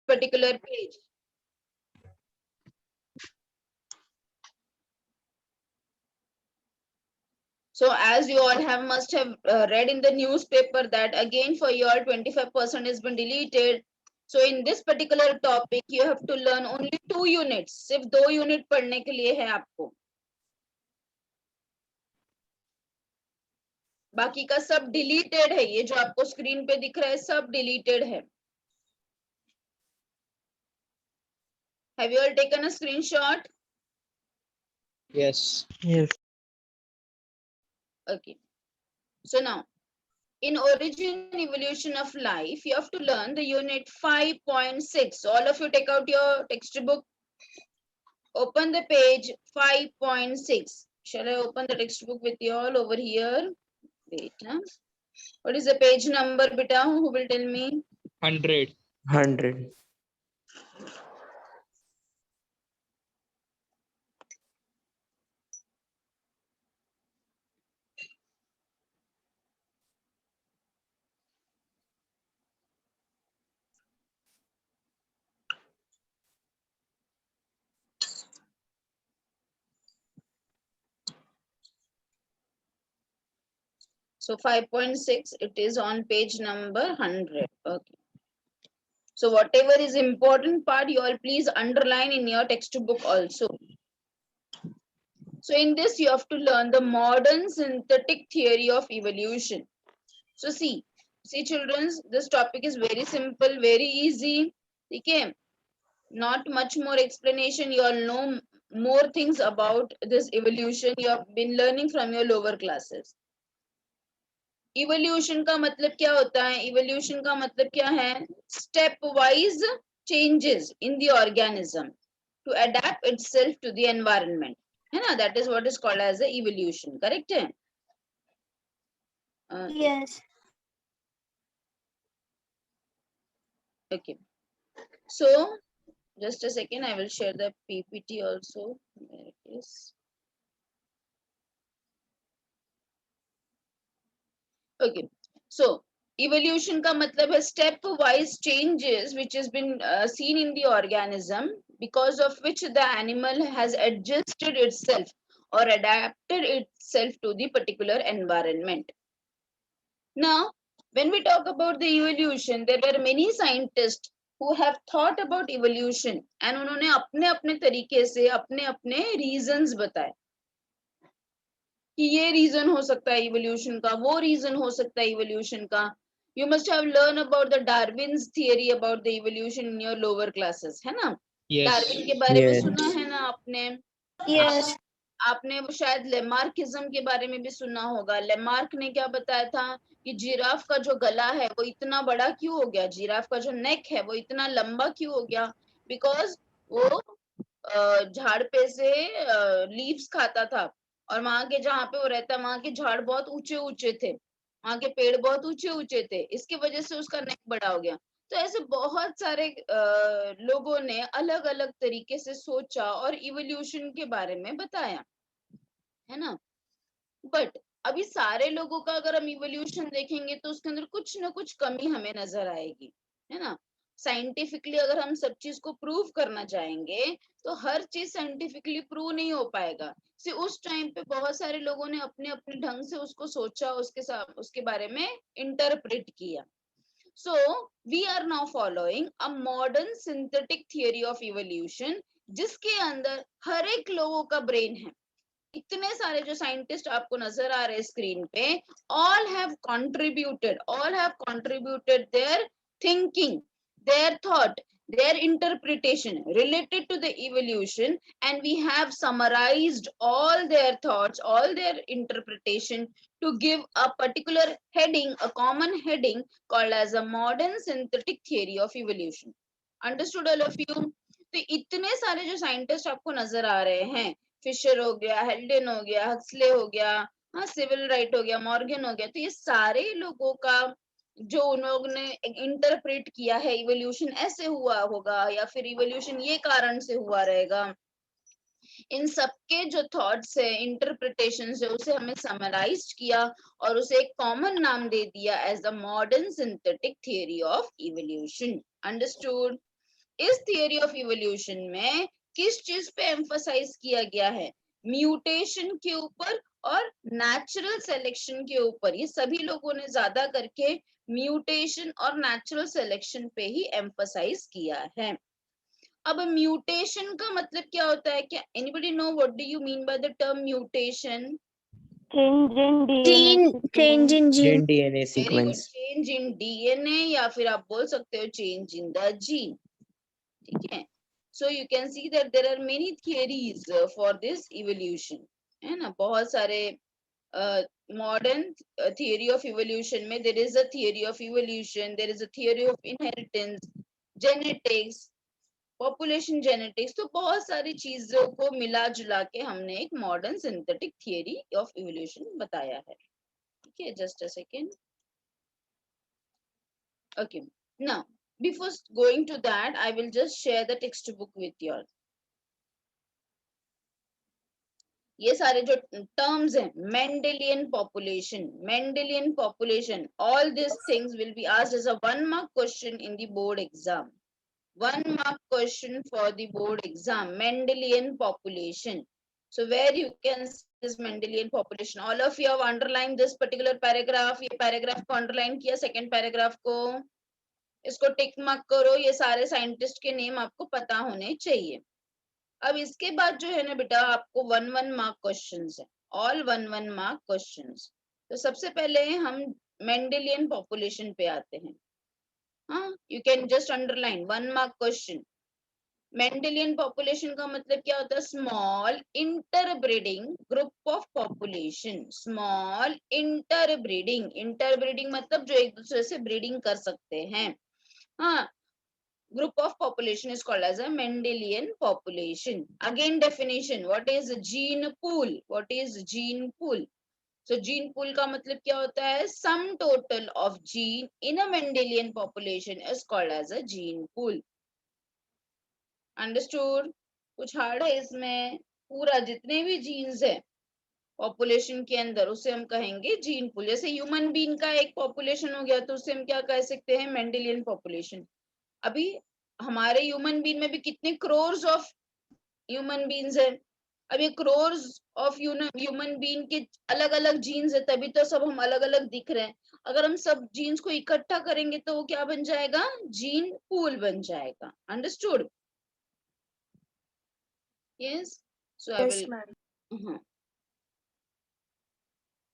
particular page. So as you all must have read in the newspaper that again for your 25% has been deleted. So in this particular topic you have to learn only 2 units. सिर्फ 2 unit पढ़ने के लिए है आपको, बाकी का सब deleted है. ये जो आपको स्क्रीन पे दिख रहा है सब डिलीटेड है. Have you all taken a screenshot? Yes. Yes. Okay. So now, in Origin and Evolution of Life, you have to learn the unit 5.6. All of you take out your textbook. Open the page 5.6. Shall I open the textbook with you all over here? Wait. Huh? What is the page number, beta? Who will tell me? 100. 100. So 5.6, it is on page number 100. Okay. So whatever is important part, you all please underline in your textbook also. So in this, you have to learn the modern synthetic theory of evolution. So see children, this topic is very simple, very easy. Okay, not much more explanation. You all know more things about this evolution. You have been learning from your lower classes. Evolution का मतलब क्या होता है? Evolution का मतलब क्या है? Step wise changes in the organism to adapt itself to the environment, है ना? That is what is called as a evolution. Correct है? Yes. Okay. So just a second, I will share the PPT also. There it is. Okay. So evolution का मतलब है step wise changes which has been seen in the organism because of which the animal has adjusted itself or adapted itself to the particular environment. Now, when we talk about the evolution, there were many scientists who have thought about evolution and उन्होंने अपने अपने तरीके से अपने अपने reasons बताए कि ये रीजन हो सकता है इवोल्यूशन का, वो रीजन हो सकता है इवोल्यूशन का. You must have learn about the Darwin's theory about the evolution in your lower classes, है ना? Yes. डार्विन के बारे में Yes. सुना है ना आपने? Yes. आपने शायद लेमार्किज्म के बारे में भी सुना होगा. लेमार्क ने क्या बताया था कि जिराफ का जो गला है वो इतना बड़ा क्यों हो गया, जिराफ का जो नेक है वो इतना लंबा क्यों हो गया? बिकॉज वो झाड़ पे से लीव्स खाता था और वहां के जहाँ पे वो रहता है वहां के झाड़ बहुत ऊंचे ऊंचे थे, वहां के पेड़ बहुत ऊंचे ऊंचे थे, इसकी वजह से उसका नेक बड़ा हो गया. तो ऐसे बहुत सारे लोगों ने अलग अलग तरीके से सोचा और इवोल्यूशन के बारे में बताया, है ना? बट अभी सारे लोगों का अगर हम इवोल्यूशन देखेंगे तो उसके अंदर कुछ ना कुछ कमी हमें नजर आएगी, है ना? साइंटिफिकली अगर हम सब चीज को प्रूव करना चाहेंगे तो हर चीज साइंटिफिकली प्रूव नहीं हो पाएगा. उस टाइम पे बहुत सारे लोगों ने अपने अपने ढंग से उसको सोचा, उसके बारे में इंटरप्रेट किया. So we are now following a modern synthetic theory of evolution जिसके अंदर हर एक लोगों का ब्रेन है. इतने सारे जो साइंटिस्ट आपको नजर आ रहे हैं स्क्रीन पे, all have contributed their thinking, their thought, their interpretation related to the evolution, and we have summarized all their thoughts, all their interpretation to give a particular heading, a common heading called as a modern synthetic theory of evolution. Understood all of you? तो इतने सारे जो scientist आपको नजर आ रहे हैं, Fisher हो गया, हेल्डन हो गया, हक्सले हो गया, हाँ, सिविल राइट हो गया, मॉर्गन हो गया, तो ये सारे लोगों का जो उन्होंने इंटरप्रेट किया है इवोल्यूशन ऐसे हुआ होगा या फिर इवोल्यूशन ये कारण से हुआ रहेगा, इन सबके जो थॉट्स है, इंटरप्रिटेशन है, उसे हमें समराइज किया और उसे एक कॉमन नाम दे दिया as the modern synthetic theory of evolution. Understood? इस थियरी ऑफ इवोल्यूशन में किस चीज पे एम्फसाइज किया गया है? म्यूटेशन के ऊपर और नेचुरल सिलेक्शन के ऊपर। ये सभी लोगों ने ज्यादा करके म्यूटेशन और नेचुरल सिलेक्शन पे ही एम्फसाइज किया है। अब म्यूटेशन का मतलब क्या होता है? क्या anybody know what do you mean by the term mutation? Change in gene DNA very good, sequence. Change in DNA, या फिर आप बोल सकते हो चेंज इन द जीन। ठीक है, so you can see that there are many theories for this evolution, है ना। बहुत सारे मॉडर्न थियरी ऑफ इवोल्यूशन में there is a theory of evolution, there is a theory of inheritance, genetics, population genetics. तो बहुत सारी चीजों को मिला जुला के हमने एक modern synthetic theory of evolution बताया है। ठीक है, just a second. Okay, now before going to that, I will just share the textbook with you all. ये सारे जो terms हैं, Mendelian population, all these things will be asked as a 1 mark question in the board exam. 1 mark question for the board exam, Mendelian population. So where you can see this Mendelian population, all of you have underlined this particular paragraph. ये paragraph को underline किया, second paragraph को इसको tick mark करो। ये सारे scientist के name आपको पता होने चाहिए। अब इसके बाद जो है ना बेटा, आपको 1-1 मार्क क्वेश्चंस है, ऑल 1-1 मार्क क्वेश्चंस। तो सबसे पहले हम मेंडेलियन पॉपुलेशन पे आते हैं। हाँ, you can just underline 1 mark question. Mendelian population का मतलब क्या होता है? Small interbreeding group of population. Small interbreeding मतलब जो एक दूसरे से ब्रीडिंग कर सकते हैं। हाँ, group of population is called as a Mendelian population. Again definition, what is gene pool? What is gene pool? So gene pool का मतलब क्या होता है? Sum total of gene in a Mendelian population is called as a gene pool. Understood? कुछ hard है इसमें? पूरा जितने भी जीन्स है पॉपुलेशन के अंदर उसे हम कहेंगे जीन पूल। जैसे ह्यूमन बीइंग का एक पॉपुलेशन हो गया तो उसे हम क्या कह सकते हैं? Mendelian population. अभी हमारे ह्यूमन बीइंग में भी कितने क्रोर्स ऑफ ह्यूमन बीइंग्स है। अब ये क्रोर्स ऑफ ह्यूमन बीइंग के अलग अलग जीन्स है, तभी तो सब हम अलग अलग दिख रहे हैं। अगर हम सब जीन्स को इकट्ठा करेंगे तो वो क्या बन जाएगा? जीन पूल बन जाएगा। Understood? Yes, so I will,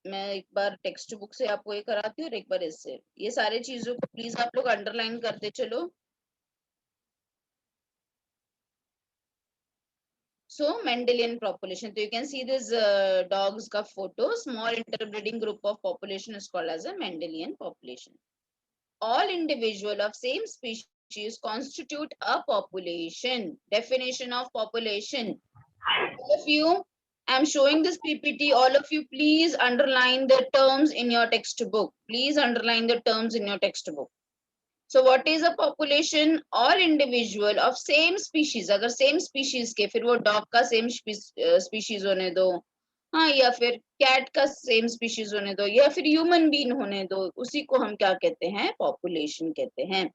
मैं एक बार टेक्स्ट बुक से आपको ये कराती हूँ और एक बार इससे। ये सारे चीजों को प्लीज आप लोग अंडरलाइन करते चलो। So Mendelian population. So you can see this dogs ka photo. Small interbreeding group of population is called as a Mendelian population. All individual of same species constitute a population. Definition of population. All of you, I am showing this PPT. All of you, please underline the terms in your textbook. Please underline the terms in your textbook. So what is a population? Or individual of same species. अगर same species के, फिर वो dog का same species होने दो, हाँ, या फिर cat का same species होने दो, या फिर human being होने दो, उसी को हम क्या कहते हैं? Population कहते हैं।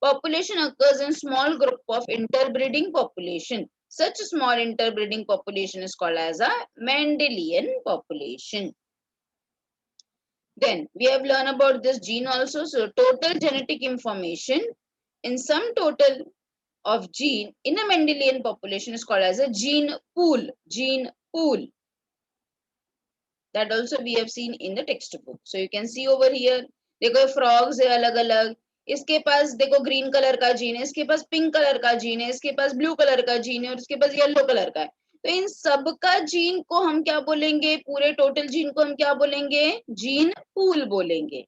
Population occurs in small group of interbreeding population. Such small interbreeding population is called as a Mendelian population. Then we have learned about this gene also. So total genetic information in sum total of gene in a Mendelian population is called as a gene pool. Gene pool. That also we have seen in the textbook. So you can see over here. देखो frogs है अलग अलग, इसके पास देखो green colour का gene है, इसके पास pink colour का जीन है, इसके पास ब्लू कलर का जीन है और इसके पास येलो कलर का है। तो इन सब का जीन को हम क्या बोलेंगे? पूरे टोटल जीन को हम क्या बोलेंगे? जीन पूल बोलेंगे।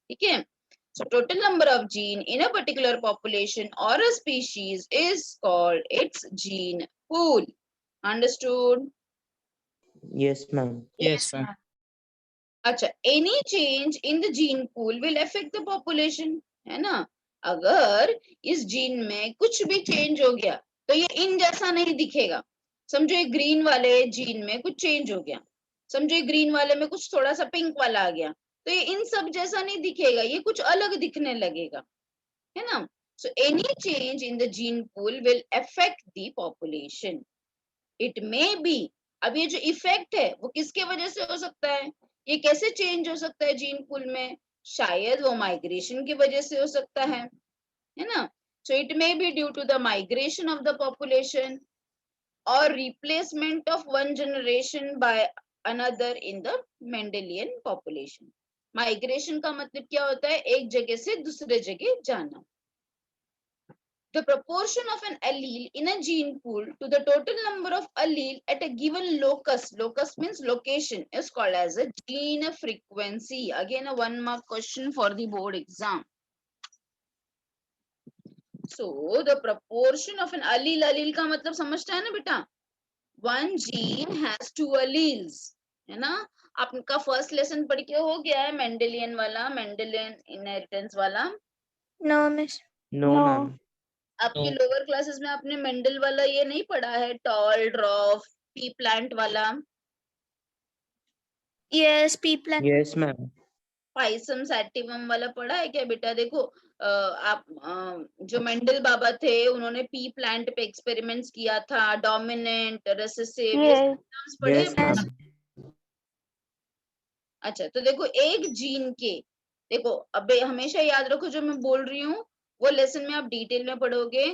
ठीक है, so total number of gene in a particular population or a species is called its gene pool. Understood? Yes, ma'am. Yes, ma'am. अच्छा, any change in the gene pool will affect the population, है ना। अगर इस gene में कुछ भी change हो गया तो ये इन जैसा नहीं दिखेगा। समझो ये ग्रीन वाले जीन में कुछ चेंज हो गया, समझो ये ग्रीन वाले में कुछ थोड़ा सा पिंक वाला आ गया, तो ये इन सब जैसा नहीं दिखेगा, ये कुछ अलग दिखने लगेगा, है ना। So any change in the gene pool will affect the population. It may be, अब ये जो इफेक्ट है वो किसके वजह से हो सकता है, ये कैसे चेंज हो सकता है जीन पूल में, शायद वो माइग्रेशन की वजह से हो सकता है ना. So it may be due to the migration of the population or replacement of one generation by another in the Mendelian population. Migration का मतलब क्या होता है, एक जगह से दूसरे जगह जाना. The proportion of an allele in a gene pool to the total number of allele at a given locus, locus means location, is called as a gene frequency. Again a 1 mark question for the board exam. So the proportion of an allele, allele का मतलब समझता है ना बेटा, one gene has two alleles, है ना. आपका first lesson पढ़ के हो गया है मेंडेलियन वाला, मेंडेलियन इनहेरिटेंस वाला. No, miss. No, ma'am. आपके लोअर क्लासेस में आपने मेंडल वाला ये नहीं पढ़ा है, टॉल ड्रॉफ पी प्लांट वाला. Yes, pea plant. Yes, ma'am. Pisum sativum वाला पढ़ा है क्या बेटा? देखो आप जो मेंडल बाबा थे उन्होंने पी प्लांट पे एक्सपेरिमेंट्स किया था, डोमिनेंट, रेसेसिव, ये टर्म्स पढ़े Yes, हैं? ma'am. अच्छा, तो देखो एक जीन के, देखो अब हमेशा याद रखो जो मैं बोल रही हूँ वो लेसन में आप डिटेल में पढ़ोगे.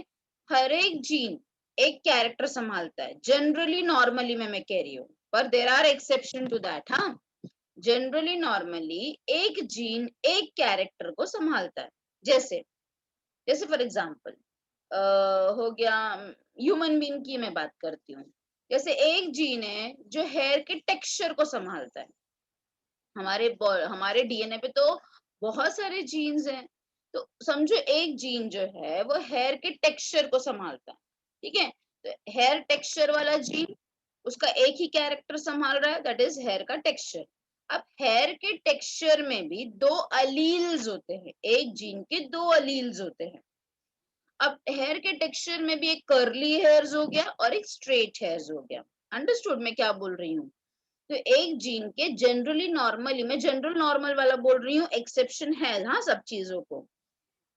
हर एक जीन एक कैरेक्टर संभालता है, जनरली नॉर्मली मैं कह रही हूँ, पर there are exception to that. हाँ, जनरली नॉर्मली एक जीन एक कैरेक्टर को संभालता है. जैसे जैसे फॉर एग्जांपल हो गया, ह्यूमन बीइंग की मैं बात करती हूँ. जैसे एक जीन है जो हेयर के टेक्सचर को संभालता है. हमारे डीएनए पे तो बहुत सारे जीन्स हैं, तो समझो एक जीन जो है वो हेयर के टेक्सचर को संभालता है. ठीक है, तो हेयर टेक्सचर वाला जीन उसका एक ही कैरेक्टर संभाल रहा है, दैट इज हेयर का टेक्सचर. अब हेयर के टेक्सचर में भी दो अलील्स होते हैं, एक जीन के दो अलील्स होते हैं. अब हेयर के टेक्सचर में भी एक कर्ली हेयर्स हो गया और एक स्ट्रेट हेयर्स हो गया. अंडरस्टूड मैं क्या बोल रही हूँ? तो एक जीन के जनरली नॉर्मली, मैं जनरल नॉर्मल वाला बोल रही हूँ, एक्सेप्शन है हाँ सब चीजों को.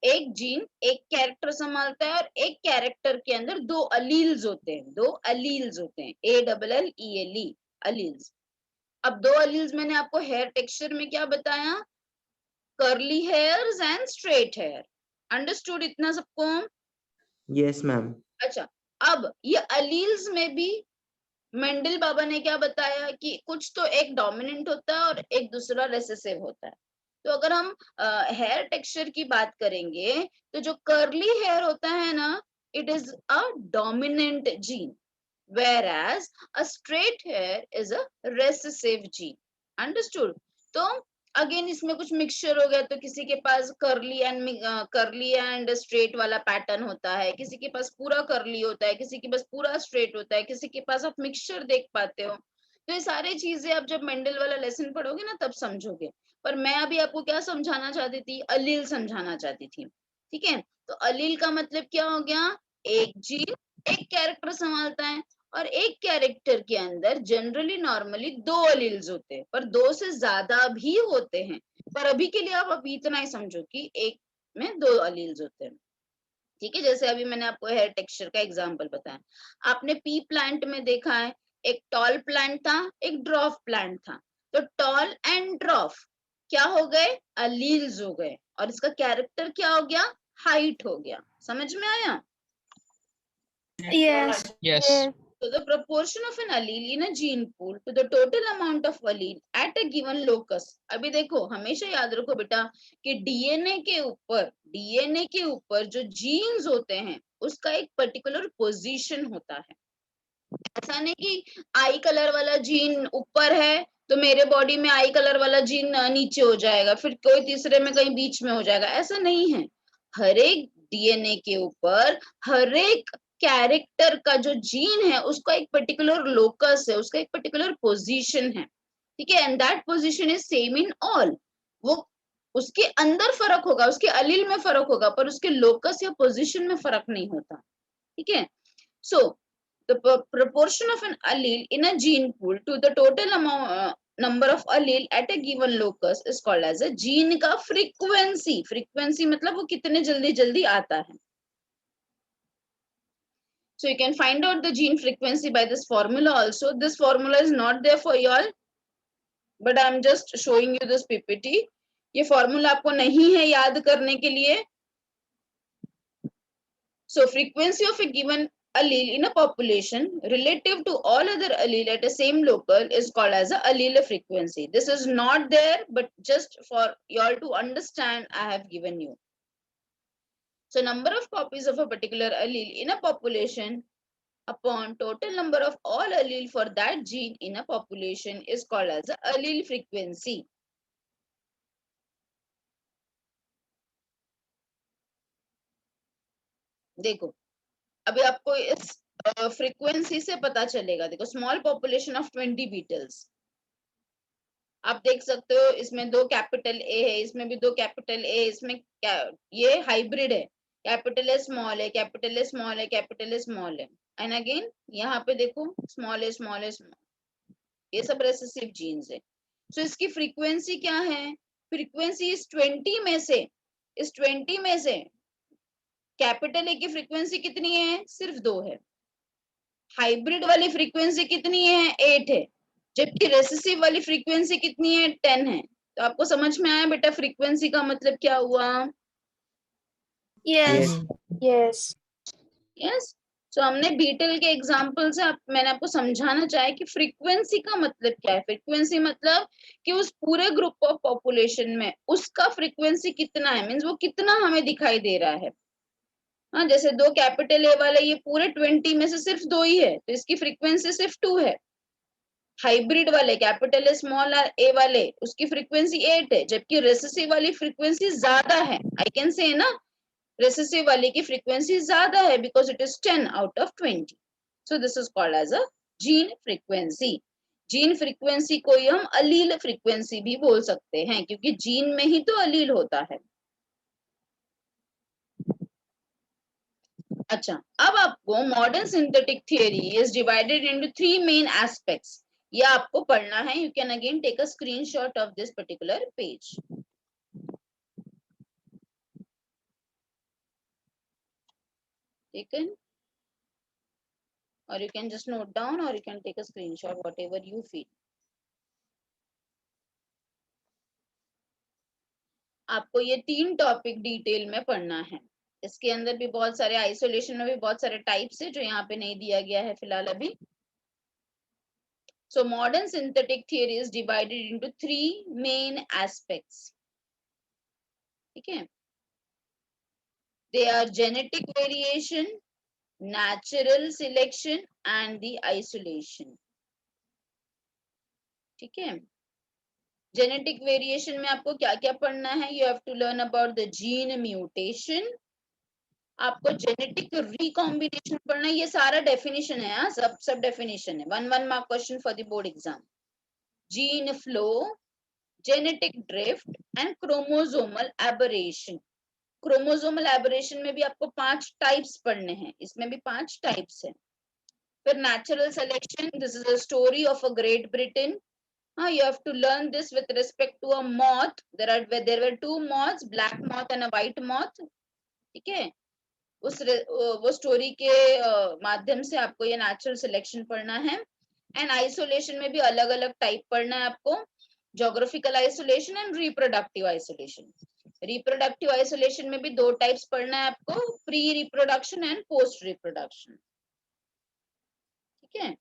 एक जीन एक कैरेक्टर संभालता है और एक कैरेक्टर के अंदर दो अलील्स होते हैं, दो अलील्स होते हैं, ALLELE, अलील्स. अब दो अलील्स मैंने आपको हेयर टेक्सचर में क्या बताया, curly hairs and straight hair. Understood इतना सबको? Yes, ma'am. अच्छा, अब ये अलील्स में भी मेंडल बाबा ने क्या बताया कि कुछ तो एक डोमिनेंट होता है और एक दूसरा रेसेसिव होता है. तो अगर हम हेयर टेक्सचर की बात करेंगे तो जो कर्ली हेयर होता है ना, it is a dominant gene, whereas a straight hair is a recessive gene. Understood? तो अगेन इसमें कुछ मिक्सचर हो गया, तो किसी के पास कर्ली एंड स्ट्रेट वाला पैटर्न होता है, किसी के पास पूरा कर्ली होता है, किसी के पास पूरा स्ट्रेट होता है, किसी के पास आप मिक्सचर देख पाते हो. तो ये सारी चीजें आप जब मेंडल वाला लेसन पढ़ोगे ना तब समझोगे. पर मैं अभी आपको क्या समझाना चाहती थी, अलील समझाना चाहती थी. ठीक है, तो अलील का मतलब क्या हो गया, एक जीन एक कैरेक्टर संभालता है और एक कैरेक्टर के अंदर जनरली नॉर्मली दो अलील्स होते हैं, पर दो से ज्यादा भी होते हैं. पर अभी के लिए आप अभी इतना ही समझो कि एक में दो अलील्स होते हैं. ठीक है, जैसे अभी मैंने आपको हेयर टेक्सचर का एग्जांपल बताया. आपने पी प्लांट में देखा है, एक टॉल प्लांट था, एक ड्रॉफ प्लांट था. तो टॉल एंड ड्रॉफ क्या हो गए, अलील्स हो गए, और इसका कैरेक्टर क्या हो गया, हाइट हो गया. समझ में आया? Yes. Yes. So the proportion of an allele in a gene pool to the total amount of allele at a given locus. अभी देखो हमेशा याद रखो बेटा कि डीएनए के ऊपर जो जीन्स होते हैं उसका एक पर्टिकुलर पोजीशन होता है. ऐसा नहीं कि आई कलर वाला जीन ऊपर है तो मेरे बॉडी में आई कलर वाला जीन नीचे हो जाएगा, फिर कोई तीसरे में कहीं बीच में हो जाएगा, ऐसा नहीं है. हर एक डीएनए के ऊपर हर एक कैरेक्टर का जो जीन है उसका एक पर्टिकुलर लोकस है, उसका एक पर्टिकुलर पोजीशन है. ठीक है, and that position is same in all. वो उसके अंदर फर्क होगा, उसके अलील में फर्क होगा, पर उसके लोकस या पोजीशन में फर्क नहीं होता. ठीक है, सो the proportion of an allele in a gene pool to the total amount number of allele at a given locus is called as a gene का frequency. Frequency मतलब वो कितने जल्दी जल्दी आता है. So you can find out the gene frequency by this formula also. This formula is not there for y'all, but I am just showing you this PPT. ये formula आपको नहीं है याद करने के लिए. So frequency of a given allele in a population relative to all other allele at a same local is called as a allele frequency. This is not there, but just for y'all to understand, I have given you. So number of copies of a particular allele in a population upon total number of all allele for that gene in a population is called as a allele frequency. देखो अभी आपको इस frequency से पता चलेगा. देखो small population of 20 Beatles, आप देख सकते हो इसमें 2 कैपिटल ए है, इसमें भी 2 कैपिटल ए, इसमें क्या ये हाइब्रिड है. कैपिटल ए स्मॉल है, कैपिटल ए स्मॉल है, कैपिटल ए स्मॉल है, एंड अगेन यहाँ पे देखो स्मॉल ए स्मॉल ए स्मॉल, ये सब रेसेसिव जीन्स है. सो इसकी फ्रीक्वेंसी क्या है? फ्रीक्वेंसी इस 20 में से, इस 20 में से कैपिटल ए की फ्रीक्वेंसी कितनी है? सिर्फ 2 है. हाइब्रिड वाली फ्रीक्वेंसी कितनी है? 8 है. जबकि रेसेसिव वाली फ्रीक्वेंसी कितनी है? 10 है. तो आपको समझ में आया बेटा फ्रीक्वेंसी का मतलब क्या हुआ? Yes. Yes. यस. सो हमने बीटल के एग्जांपल से मैंने आपको समझाना चाहा कि फ्रीक्वेंसी का मतलब क्या है. फ्रीक्वेंसी मतलब कि उस पूरे ग्रुप ऑफ पॉपुलेशन में उसका फ्रीक्वेंसी कितना है, मींस वो कितना हमें दिखाई दे रहा है. हाँ, जैसे 2 कैपिटल ए वाले, ये पूरे 20 में से सिर्फ 2 ही है, तो इसकी फ्रीक्वेंसी सिर्फ 2 है. हाइब्रिड वाले कैपिटल ए स्मॉल ए वाले, उसकी फ्रीक्वेंसी 8 है, जबकि रेसेसिव वाली फ्रीक्वेंसी ज्यादा है. आई कैन से ना, रेसेसिव वाले की फ्रीक्वेंसी ज्यादा है because it is 10 out of 20. So this is called as a gene frequency. Gene frequency को हम अलील फ्रीक्वेंसी भी बोल सकते हैं, क्योंकि जीन में ही तो अलील होता है. अच्छा, अब आपको modern synthetic theory is divided into 3 main aspects. ये आपको पढ़ना है. You can again take a screenshot of this particular page. taken, or you can just note down, or you can take a screenshot, whatever you feel. आपको ये 3 topic detail में पढ़ना है. इसके अंदर भी बहुत सारे, आइसोलेशन में भी बहुत सारे टाइप्स है जो यहाँ पे नहीं दिया गया है फिलहाल अभी. So modern synthetic theory is divided into 3 main aspects. ठीक है. They are genetic variation, natural selection and the isolation. ठीक है. जेनेटिक वेरिएशन में आपको क्या क्या पढ़ना है? You have to learn about the gene mutation. आपको जेनेटिक रिकॉम्बिनेशन पढ़ना है. ये सारा डेफिनेशन है, सब डेफिनेशन है. 1 mark question for the board exam. Gene flow, genetic drift and chromosomal aberration. Chromosomal aberration में भी आपको 5 टाइप्स पढ़ने हैं. इसमें भी 5 टाइप्स है. फिर natural selection. This is a story of a great Britain. You have to learn this with respect to a moth. There were 2 moths, black moth and a white moth. ठीक है. वो story के माध्यम से आपको ये नेचुरल सिलेक्शन पढ़ना है. एंड आइसोलेशन में भी अलग अलग टाइप पढ़ना है आपको. Geographical isolation and reproductive isolation. Reproductive isolation में भी 2 टाइप्स पढ़ना है आपको, pre reproduction and post reproduction. ठीक है.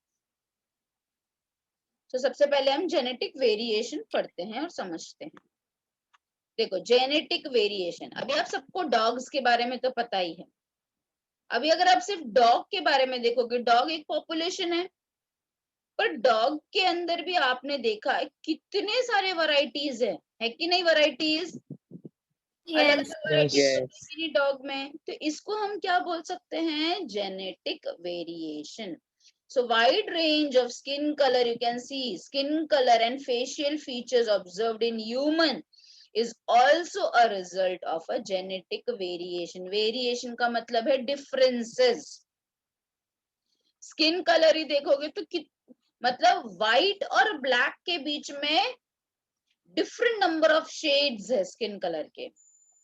तो सबसे पहले हम जेनेटिक वेरिएशन पढ़ते हैं और समझते हैं. देखो जेनेटिक वेरिएशन, अभी आप सबको डॉग्स के बारे में तो पता ही है. अभी अगर आप सिर्फ डॉग के बारे में देखोगे, डॉग एक पॉपुलेशन है, पर डॉग के अंदर भी आपने देखा है कितने सारे वैरायटीज है कि नहीं? वैरायटीज अलग अलग डॉग में. तो इसको हम क्या बोल सकते हैं? Genetic variation. So wide range of skin color, you can see skin color and facial features observed in human is also a result of a genetic variation. Variation का मतलब है differences. Skin color ही देखोगे तो मतलब white और black के बीच में डिफरेंट नंबर ऑफ शेड्स है स्किन कलर के,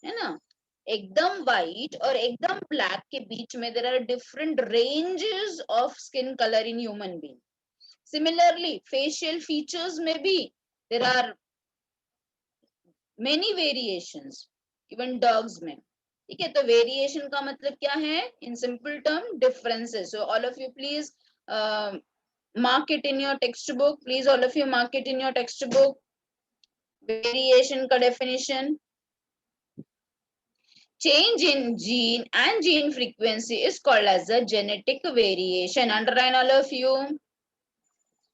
है ना। एकदम व्हाइट और एकदम ब्लैक के बीच में there are different ranges of skin colour in human being. Similarly facial features में भी there are many variations, even dogs में। ठीक है, तो वेरिएशन का मतलब क्या है in simple term? Differences. So all of you please mark it in your textbook, please all of you mark it in your textbook. Variation का definition: change in gene and gene frequency is called as a genetic variation. Underline all of you.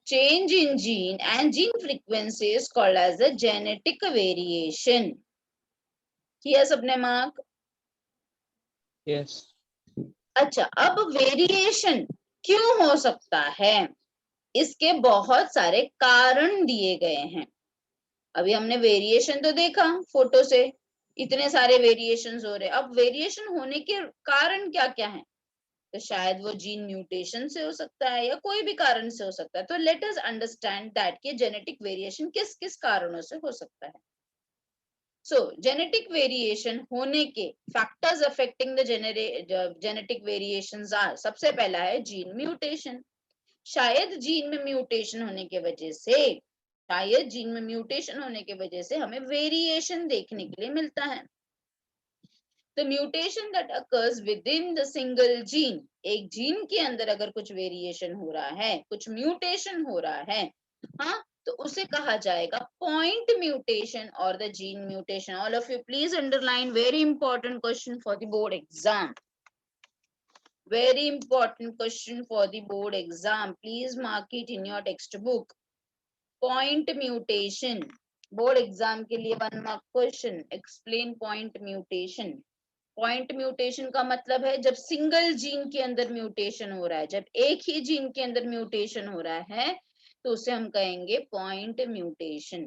Change in gene and gene frequency is called as a genetic variation. किया सबने mark? Yes. अच्छा, अब variation क्यों हो सकता है, इसके बहुत सारे कारण दिए गए हैं। अभी हमने वेरिएशन तो देखा फोटो से, इतने सारे वेरिएशंस हो रहे। अब वेरिएशन होने के कारण क्या क्या है? तो शायद वो जीन म्यूटेशन से हो सकता है या कोई भी कारण से हो सकता है। तो लेट अस अंडरस्टैंड दैट कि जेनेटिक वेरिएशन किस किस कारणों से हो सकता है। सो जेनेटिक वेरिएशन होने के factors affecting the genetic variations are, सबसे पहला है जीन म्यूटेशन। शायद जीन में म्यूटेशन होने की वजह से, शायद जीन में म्यूटेशन होने की वजह से हमें वेरिएशन देखने के लिए मिलता है। The mutation that occurs within the single gene, एक जीन के अंदर अगर कुछ वेरिएशन हो रहा है, कुछ म्यूटेशन हो रहा है, हाँ, तो उसे कहा जाएगा पॉइंट म्यूटेशन और the gene mutation. All of you please underline, very important question for the board exam, very important question for the board exam, please mark it in your textbook. Point mutation, board exam के लिए 1 mark question, explain point mutation. Point mutation का मतलब है जब single gene के अंदर mutation हो रहा है, जब एक ही जीन के अंदर म्यूटेशन हो रहा है तो उसे हम कहेंगे पॉइंट म्यूटेशन।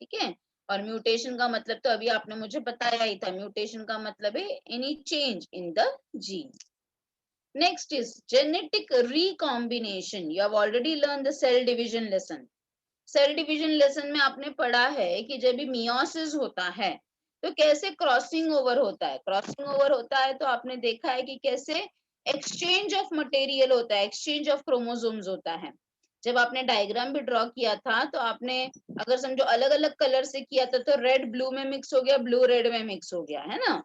ठीक है, और म्यूटेशन का मतलब तो अभी आपने मुझे बताया ही था, म्यूटेशन का मतलब है any change in the gene. Next is genetic recombination. You have already learn the cell division lesson. Cell division lesson में आपने पढ़ा है कि जब भी मियोसिस होता है तो कैसे क्रॉसिंग ओवर होता है। क्रॉसिंग ओवर होता है तो आपने देखा है कि कैसे एक्सचेंज ऑफ मटेरियल होता है, एक्सचेंज ऑफ क्रोमोसोम्स होता है। जब आपने डायग्राम भी ड्रॉ किया था तो आपने अगर समझो अलग अलग कलर से किया था तो रेड ब्लू में मिक्स हो गया, ब्लू रेड में मिक्स हो गया, है ना।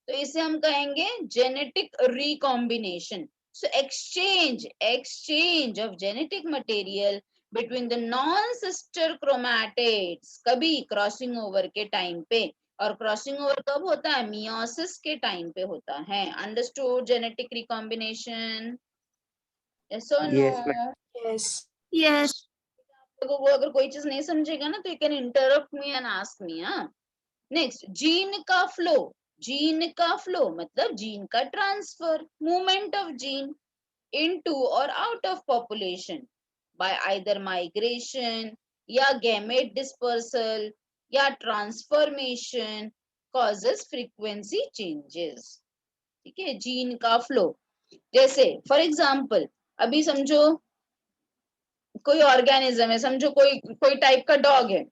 तो इसे हम कहेंगे genetic recombination. So exchange of genetic material between the non sister chromatids, कभी क्रॉसिंग ओवर के टाइम पे, और क्रॉसिंग ओवर कब होता है? मियोसिस के टाइम पे होता है। Understood genetic recombination? यस और no? Yes, ma'am. Yes. Yes. तो वो अगर कोई चीज नहीं समझेगा ना तो you can interrupt me and ask me. हाँ, नेक्स्ट जीन का फ्लो। जीन का फ्लो मतलब जीन का transfer, movement of gene into और out of population by either migration या गैमेट डिस्पर्सल या ट्रांसफॉर्मेशन कॉजेस फ्रीक्वेंसी चेंजेस। ठीक है, जीन का फ्लो। जैसे फॉर एग्जांपल अभी समझो कोई ऑर्गेनिज्म है, समझो कोई टाइप का डॉग है,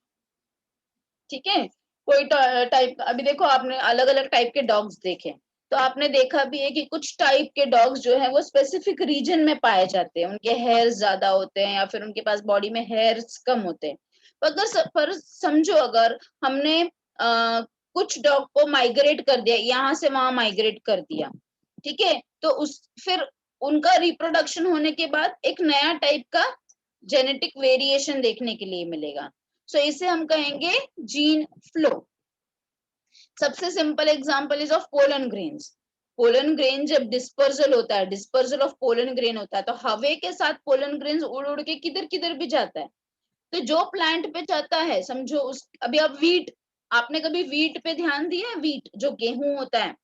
ठीक है, कोई टाइप। अभी देखो आपने अलग अलग टाइप के डॉग्स देखे, तो आपने देखा भी है कि कुछ टाइप के डॉग्स जो है वो स्पेसिफिक रीजन में पाए जाते हैं, उनके हेयर्स ज्यादा होते हैं या फिर उनके पास बॉडी में हेयर्स कम होते हैं। पर समझो अगर हमने कुछ डॉग को माइग्रेट कर दिया, यहाँ से वहां माइग्रेट कर दिया, ठीक है, तो उस फिर उनका रिप्रोडक्शन होने के बाद एक नया टाइप का जेनेटिक वेरिएशन देखने के लिए मिलेगा। सो इसे हम कहेंगे जीन फ्लो। सबसे simple example is of pollen grains. Pollen grain जब डिस्पर्सल होता है, डिस्पर्सल ऑफ पोलन ग्रेन होता है, तो हवा के साथ पोलन ग्रेन्स उड़ उड़ के किधर किधर भी जाता है। तो जो प्लांट पे जाता है, समझो उस अभी आप वीट, आपने कभी वीट पे ध्यान दिया है? वीट जो गेहूं होता है,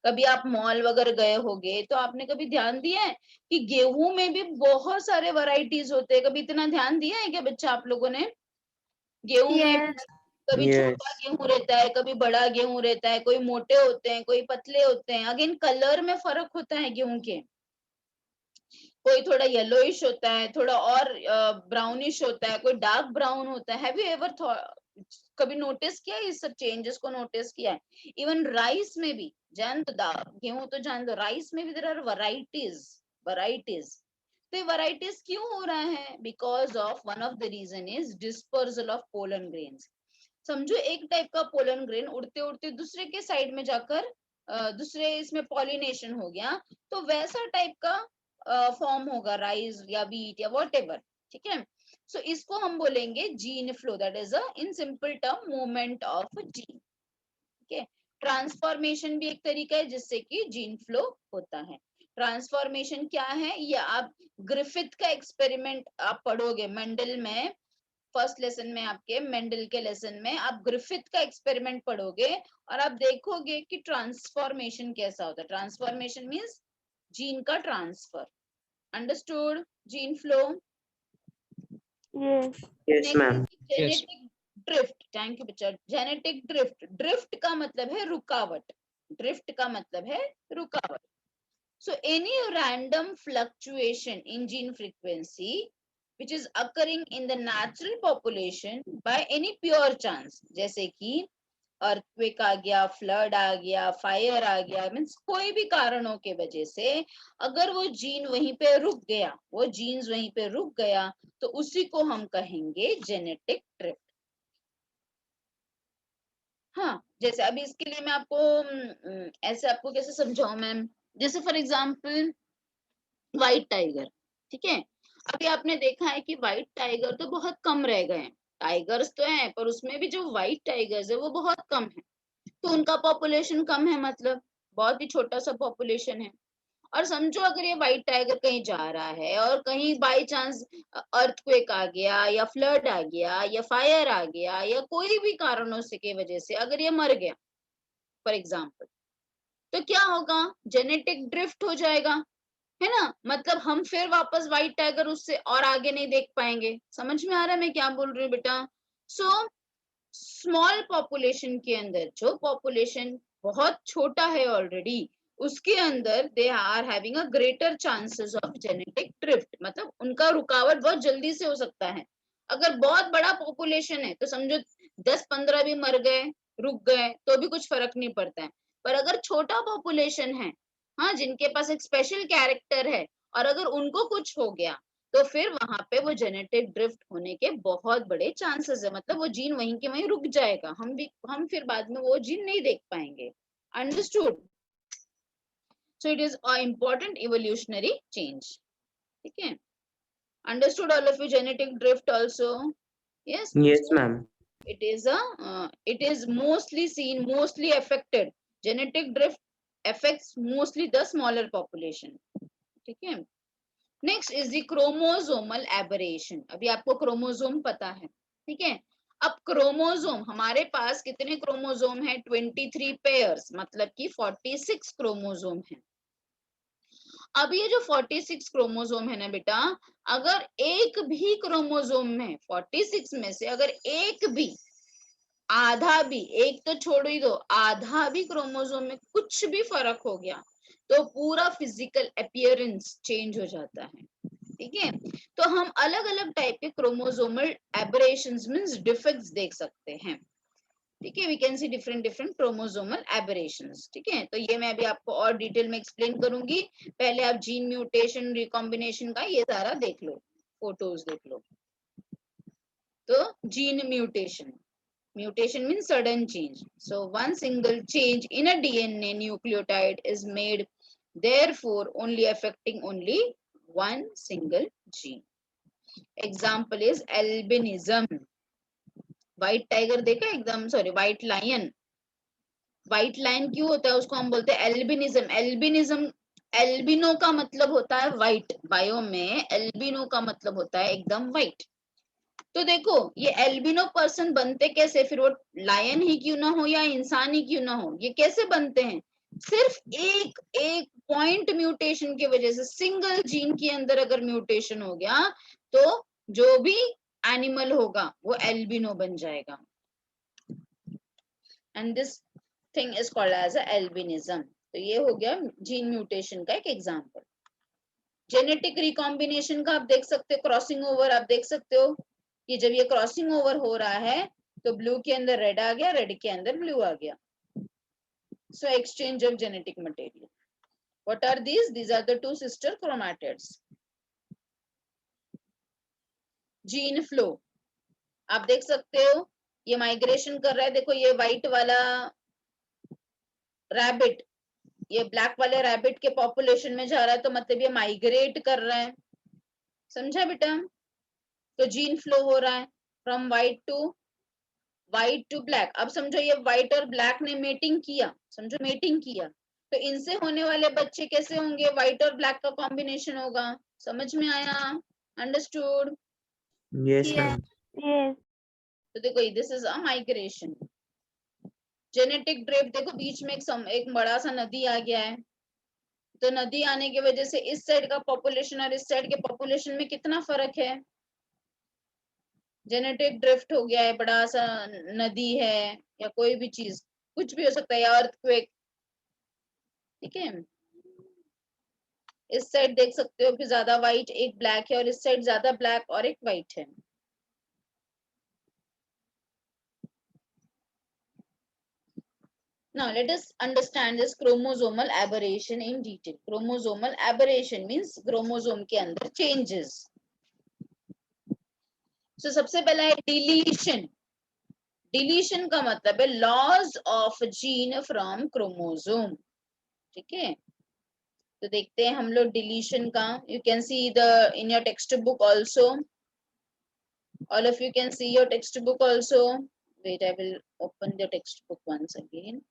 कभी आप मॉल वगैरह गए होगे तो आपने कभी ध्यान दिया है कि गेहूं में भी बहुत सारे वैरायटीज होते हैं? कभी इतना ध्यान दिया है क्या बच्चा आप लोगों ने? गेहूं में Yes. कभी छोटा Yes. गेहूं रहता है, कभी बड़ा गेहूं रहता है, कोई मोटे होते हैं, कोई पतले होते हैं, अगेन कलर में फर्क होता है गेहूं के। कोई थोड़ा येलोइश होता है, थोड़ा और ब्राउनिश होता है, कोई डार्क ब्राउन होता है। हैव यू एवर कभी नोटिस किया इस सब चेंजेस को? नोटिस किया है? इवन राइस में भी, जान तो गेहूं तो जान दो, राइस में भी देयर आर वैरायटीज। तो ये वैरायटीज क्यों हो रहा है? Because of one of the reason is dispersal of pollen grains. समझो एक टाइप का पोलन ग्रेन उड़ते उड़ते दूसरे के साइड में जाकर दूसरे इसमें पॉलिनेशन हो गया, तो वैसा टाइप का फॉर्म होगा राइस या व्हीट या व्हाटएवर, ठीक है। सो इसको हम बोलेंगे gene flow, that is a in simple term movement of gene, ठीक है। ट्रांसफॉर्मेशन भी एक तरीका है जिससे कि जीन फ्लो होता है। ट्रांसफॉर्मेशन क्या है, ये आप ग्रिफिथ का एक्सपेरिमेंट आप पढ़ोगे मेंडल में, फर्स्ट लेसन में, आपके मेंडल के लेसन में आप ग्रिफिथ का एक्सपेरिमेंट पढ़ोगे और आप देखोगे कि ट्रांसफॉर्मेशन कैसा होता है। ट्रांसफॉर्मेशन मींस जीन का transfer. Understood? Gene flow. Yes. Yes, ma'am. Yes. Genetic drift. Thank you बच्चा। जेनेटिक ड्रिफ्ट, ड्रिफ्ट का मतलब है रुकावट, ड्रिफ्ट का मतलब है रुकावट। So any random fluctuation in gene frequency which is occurring in the natural population by any pure chance, जैसे कि अर्थक्वेक आ गया, फ्लड आ गया, फायर आ गया, मीन्स कोई भी कारणों के वजह से अगर वो जीन वहीं पे रुक गया, वो जीन्स वहीं पे रुक गया, तो उसी को हम कहेंगे जेनेटिक ड्रिफ्ट। हाँ, जैसे अभी इसके लिए मैं आपको ऐसे आपको कैसे समझाऊं मैम, जैसे फॉर एग्जाम्पल व्हाइट टाइगर, ठीक है। अभी आपने देखा है कि व्हाइट टाइगर तो बहुत कम रह गए हैं, टाइगर्स तो हैं पर उसमें भी जो व्हाइट टाइगर्स है वो बहुत कम है। तो उनका पॉपुलेशन कम है, मतलब बहुत ही छोटा सा पॉपुलेशन है। और समझो अगर ये व्हाइट टाइगर कहीं जा रहा है और कहीं बाई चांस अर्थक्वेक आ गया या फ्लड आ गया या फायर आ गया या कोई भी कारणों से की वजह से अगर ये मर गया फॉर एग्जाम्पल, तो क्या होगा? जेनेटिक ड्रिफ्ट हो जाएगा, है ना। मतलब हम फिर वापस व्हाइट टाइगर उससे और आगे नहीं देख पाएंगे। समझ में आ रहा है मैं क्या बोल रही हूँ बेटा? सो स्मॉल पॉपुलेशन के अंदर, जो पॉपुलेशन बहुत छोटा है ऑलरेडी, उसके अंदर they are having a greater chances of genetic drift, मतलब उनका रुकावट बहुत जल्दी से हो सकता है। अगर बहुत बड़ा पॉपुलेशन है तो समझो 10-15 भी मर गए, रुक गए, तो भी कुछ फर्क नहीं पड़ता है। पर अगर छोटा पॉपुलेशन है, हाँ, जिनके पास एक स्पेशल कैरेक्टर है, और अगर उनको कुछ हो गया तो फिर वहां पे वो जेनेटिक ड्रिफ्ट होने के बहुत बड़े चांसेस है, मतलब वो जीन वहीं के वहीं रुक जाएगा, हम फिर बाद में वो जीन नहीं देख पाएंगे। Understood? So it is a important evolutionary change, ठीक है। Understood all of you genetic drift also? Yes. Yes, ma'am. It is mostly seen, mostly affected, genetic drift affects mostly the smaller population, ठीक है। Next is the chromosomal aberration. अभी आपको chromosome पता है, ठीक है। अब क्रोमोसोम, हमारे पास कितने क्रोमोसोम है? 23 पेयर्स, मतलब कि 46 क्रोमोसोम है। अब ये जो 46 क्रोमोसोम है ना बेटा, अगर एक भी क्रोमोसोम में 46 में से अगर एक भी, आधा भी, एक तो छोड़ ही दो, आधा भी क्रोमोसोम में कुछ भी फर्क हो गया तो पूरा फिजिकल अपीयरेंस चेंज हो जाता है, ठीक है। तो हम अलग अलग टाइप के क्रोमोसोमल एबरेशंस मींस डिफेक्ट्स देख सकते हैं, ठीक है। We can see different different chromosomal aberrations, ठीक है। तो ये मैं अभी आपको और डिटेल में एक्सप्लेन करूंगी, पहले आप जीन म्यूटेशन रिकॉम्बिनेशन का ये सारा देख लो, फोटोज देख लो। तो gene mutation, mutation means sudden change. So one single change in a DNA nucleotide is made, therefore only affecting only one single gene. Example is albinism. White tiger देखा एकदम, sorry white lion. White lion क्यों होता है? उसको हम बोलते हैं albinism. Albinism, albino का मतलब होता है व्हाइट, बायो में एल्बिनो का मतलब होता है एकदम व्हाइट। तो देखो ये एल्बिनो पर्सन बनते कैसे, फिर वो लायन ही क्यों ना हो या इंसान ही क्यों ना हो, ये कैसे बनते हैं? सिर्फ एक एक पॉइंट म्यूटेशन की वजह से, सिंगल जीन के अंदर अगर म्यूटेशन हो गया तो जो भी एनिमल होगा वो एल्बिनो बन जाएगा, and this thing is called as albinism. तो ये हो गया जीन म्यूटेशन का एक एग्जांपल। जेनेटिक रिकॉम्बिनेशन का आप देख सकते हो, क्रॉसिंग ओवर आप देख सकते हो कि जब ये क्रॉसिंग ओवर हो रहा है तो ब्लू के अंदर रेड आ गया, रेड के अंदर ब्लू आ गया. So exchange of genetic material. What are these? These are the two sister chromatids. Gene flow. आप देख सकते हो ये माइग्रेशन कर रहा है. देखो ये व्हाइट वाला रैबिट ये ब्लैक वाले रैबिट के पॉपुलेशन में जा रहा है, तो मतलब ये माइग्रेट कर रहा है. समझा बेटा? तो जीन फ्लो हो रहा है फ्रॉम व्हाइट टू ब्लैक. अब समझो ये व्हाइट और ब्लैक ने मेटिंग किया, समझो मेटिंग किया, तो इनसे होने वाले बच्चे कैसे होंगे? व्हाइट और ब्लैक का कॉम्बिनेशन होगा. समझ में आया? Understood? Yes, Yes. ma'am. Yes. तो देखो this is a migration. Genetic drift. देखो बीच में एक बड़ा सा नदी आ गया है, तो नदी आने की वजह से इस साइड का पॉपुलेशन और इस साइड के पॉपुलेशन में कितना फर्क है? जेनेटिक ड्रिफ्ट हो गया है, बड़ा सा नदी है या कोई भी चीज, कुछ भी हो सकता है, अर्थक्वेक. ठीक है. इस साइड देख सकते हो कि ज्यादा व्हाइट एक ब्लैक है और इस साइड ज्यादा ब्लैक और एक व्हाइट है. Now let us understand this chromosomal aberration in detail. Chromosomal aberration means chromosome के अंदर changes. So सबसे पहला है deletion. Deletion का मतलब है loss of gene from chromosome. ठीक है. तो देखते हैं हम लोग deletion का. You can see the in your textbook also. All of you can see your textbook also. Wait, I will open the textbook once again.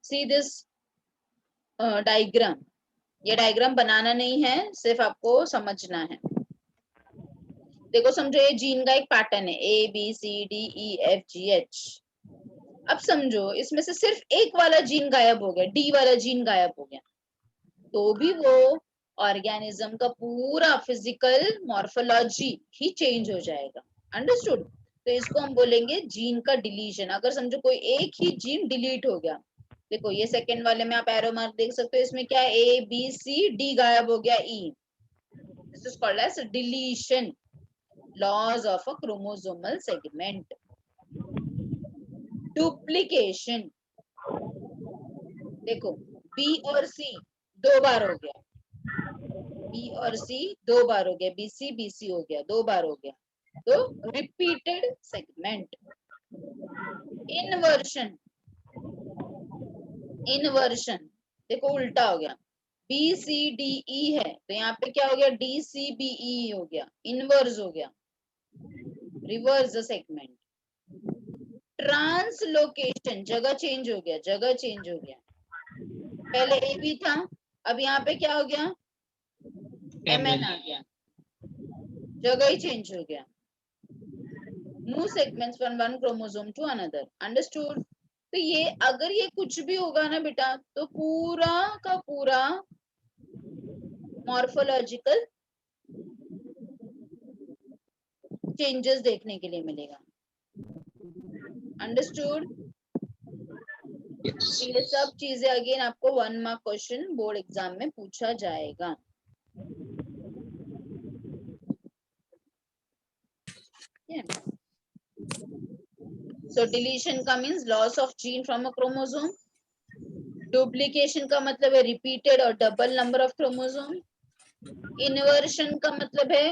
See this diagram. ये diagram बनाना नहीं है, सिर्फ आपको समझना है. देखो समझो ये जीन का एक पैटर्न है A B C D E F G H. अब समझो इसमें से सिर्फ एक वाला जीन गायब हो गया, D वाला जीन गायब हो गया, तो भी वो ऑर्गेनिज्म का पूरा फिजिकल मॉर्फोलॉजी ही चेंज हो जाएगा. अंडरस्टूड? तो इसको हम बोलेंगे जीन का डिलीशन. अगर समझो कोई एक ही जीन डिलीट हो गया, देखो ये सेकंड वाले में आप एरो मार्क देख सकते हो, इसमें क्या है A B C D गायब हो गया E. This is called as deletion, loss of a chromosomal segment. Duplication. देखो B और C दो बार हो गया, B और C दो बार हो गया, BC हो गया, दो बार हो गया, तो रिपीटेड सेगमेंट. इनवर्शन. इनवर्शन देखो उल्टा हो गया, BCDE है तो यहाँ पे क्या हो गया, DCBE हो गया, इनवर्स हो गया, रिवर्स द सेगमेंट. ट्रांसलोकेशन, जगह चेंज हो गया, जगह चेंज हो गया. पहले AB था, अब यहाँ पे क्या हो गया, MN आ गया, जगह ही चेंज हो गया. Move segments from one chromosome to another. Understood? तो ये अगर ये कुछ भी होगा ना बेटा, तो पूरा का पूरा मॉर्फोलॉजिकल चेंजेस देखने के लिए मिलेगा. अंडरस्टूड? Yes. ये सब चीजें अगेन आपको 1 मार्क क्वेश्चन बोर्ड एग्जाम में पूछा जाएगा. So deletion का means loss of gene from a chromosome. Duplication का मतलब है repeated और double number of chromosome. Inversion का मतलब है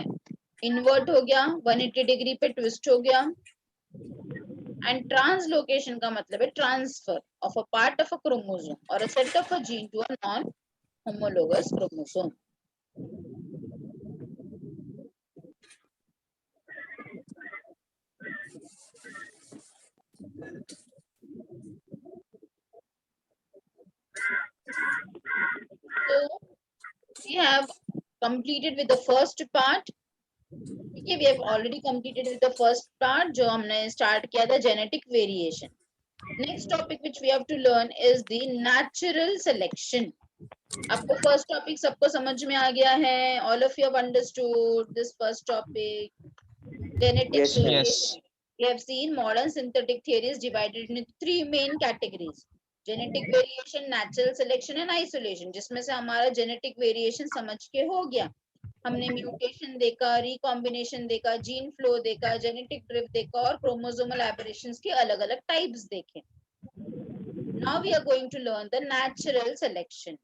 invert हो गया, 180 डिग्री पे twist हो गया. And translocation का मतलब है transfer of a part of a chromosome or a set of a gene to a non-homologous chromosome. So we have completed with the first part. Okay, we have already completed with the first part जो हमने start किया था genetic variation. Next topic which we have to learn is the natural selection. आपको first topic सबको समझ में आ गया है? All of you have understood this first topic, genetic Yes, ma'am. variation. We have seen modern synthetic theory is divided into three main categories: genetic variation, natural selection and isolation. जिसमें से हमारा genetic variation समझ के हो गया, हमने mutation देखा, recombination देखा, जीन फ्लो देखा, जेनेटिक ड्रिफ्ट देखा और क्रोमोसोमल एबरेशंस के अलग अलग टाइप्स देखे. Now we are going to learn the natural selection.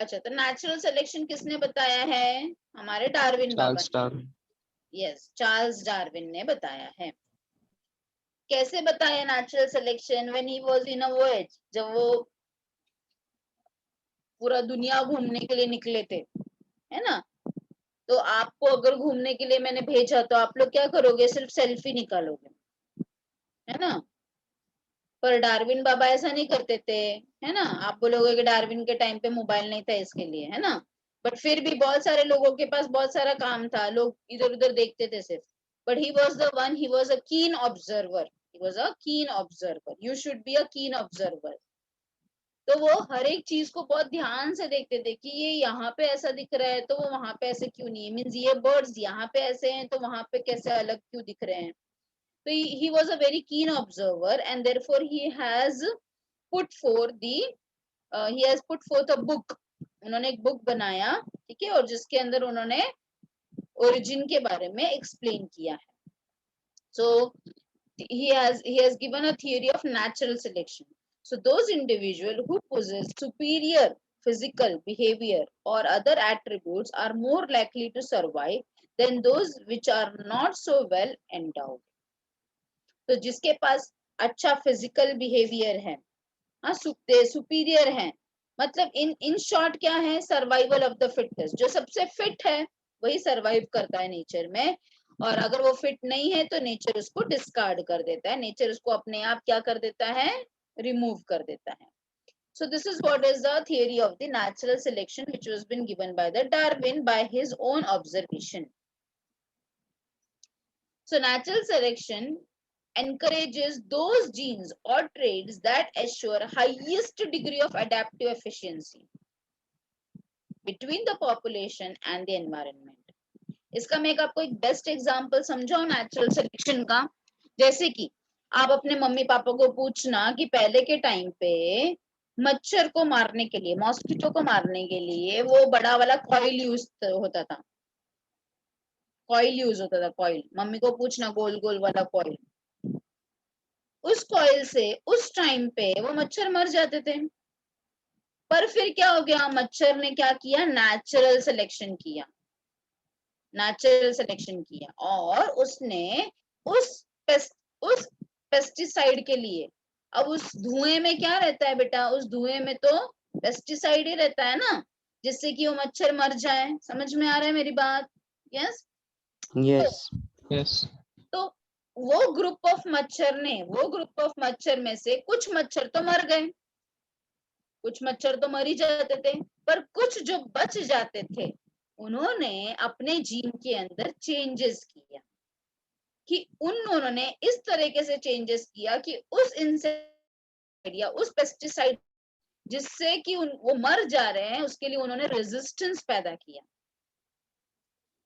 अच्छा, तो नेचुरल सिलेक्शन किसने बताया है? हमारे डार्विन बाबा ने. यस, चार्ल्स डार्विन ने बताया है. कैसे बताया natural selection? When he was in a voyage, जब वो पूरा दुनिया घूमने के लिए निकले थे, है ना. तो आपको अगर घूमने के लिए मैंने भेजा तो आप लोग क्या करोगे? सिर्फ सेल्फी निकालोगे, है ना. पर डार्विन बाबा ऐसा नहीं करते थे, है ना. आप बोलोगे कि डार्विन के टाइम पे मोबाइल नहीं था इसके लिए, है ना. बट फिर भी बहुत सारे लोगों के पास बहुत सारा काम था, लोग इधर उधर देखते थे सिर्फ. But he was the one, he was a कीन observer. He was a keen observer. You should be a keen observer. तो वो हर एक चीज को बहुत ध्यान से देखते थे कि ये यहाँ पे ऐसा दिख रहा है तो वो वहां पे ऐसे क्यों नहीं है. मीन्स ये बर्ड्स यहाँ पे ऐसे हैं तो वहां पे कैसे अलग क्यों दिख रहे हैं. तो he was a very keen observer and therefore he has put forth a book. उन्होंने एक बुक बनाया, ठीक है, और जिसके अंदर उन्होंने ओरिजिन के बारे में एक्सप्लेन किया है. So he has given a theory of natural selection. So those individuals who possess superior physical, behavior or other attributes are more likely to survive than those which are not so well endowed. तो जिसके पास अच्छा physical behaviour है, हाँ, superior है, मतलब in short क्या है? Survival of the fittest. जो सबसे फिट है वही सरवाइव करता है नेचर में, और अगर वो फिट नहीं है तो नेचर उसको डिस्कार्ड कर देता है, नेचर उसको अपने आप क्या कर देता है? रिमूव कर देता है. So this is what is the theory of the natural selection which was been given by the Darwin by his own observation. So natural selection encourages those genes or traits that assure highest degree of adaptive efficiency between the population and the environment. इसका मैं आपको एक best example समझाऊं natural selection का. जैसे कि आप अपने मम्मी पापा को पूछना कि पहले के टाइम पे मच्छर को मारने के लिए, मॉस्किटो को मारने के लिए वो बड़ा वाला कॉइल यूज होता था. कॉइल. मम्मी को पूछना, गोल गोल वाला कॉइल. उस कॉइल से उस टाइम पे वो मच्छर मर जाते थे. पर फिर क्या हो गया? मच्छर ने क्या किया? नेचुरल सिलेक्शन किया और उसने उस पेस्टिसाइड के लिए, अब उस धुएं में क्या रहता है बेटा? उस धुएं में तो पेस्टिसाइड ही रहता है ना, जिससे कि वो मच्छर मर जाए. समझ में आ रहा है मेरी बात? यस. तो वो ग्रुप ऑफ मच्छर में से कुछ मच्छर तो मर गए, कुछ मच्छर तो मर ही जाते थे, पर कुछ जो बच जाते थे उन्होंने अपने जीन के अंदर चेंजेस किया, कि उन्होंने इस तरीके से चेंजेस किया कि उस इंसेक्टिसाइड या उस पेस्टिसाइड जिससे कि वो मर जा रहे हैं उसके लिए उन्होंने रेजिस्टेंस पैदा किया.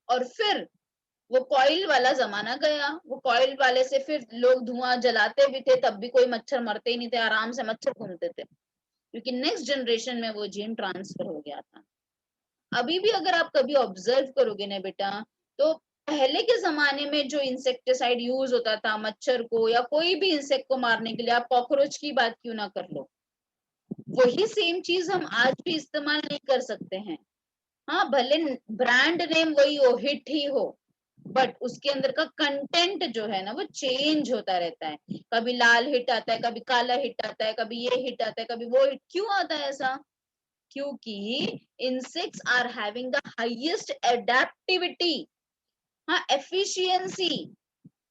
और फिर वो कॉइल वाला जमाना गया. वो कॉइल वाले से फिर लोग धुआं जलाते भी थे, तब भी कोई मच्छर मरते ही नहीं थे, आराम से मच्छर घूमते थे, क्योंकि नेक्स्ट जनरेशन में वो जीन ट्रांसफर हो गया था. अभी भी अगर आप कभी ऑब्जर्व करोगे ना बेटा, तो पहले के जमाने में जो इंसेक्टिसाइड यूज होता था मच्छर को या कोई भी इंसेक्ट को मारने के लिए, आप कॉकरोच की बात क्यों ना कर लो, वही सेम चीज हम आज भी इस्तेमाल नहीं कर सकते हैं. हाँ, भले ब्रांड नेम वही हो, हिट ही हो, बट उसके अंदर का कंटेंट जो है ना वो चेंज होता रहता है. कभी लाल हिट आता है, कभी काला हिट आता है, कभी ये हिट आता है, कभी वो हिट. क्यों आता है ऐसा? क्योंकि insects are having the highest adaptivity, हाँ, एफिशिएंसी,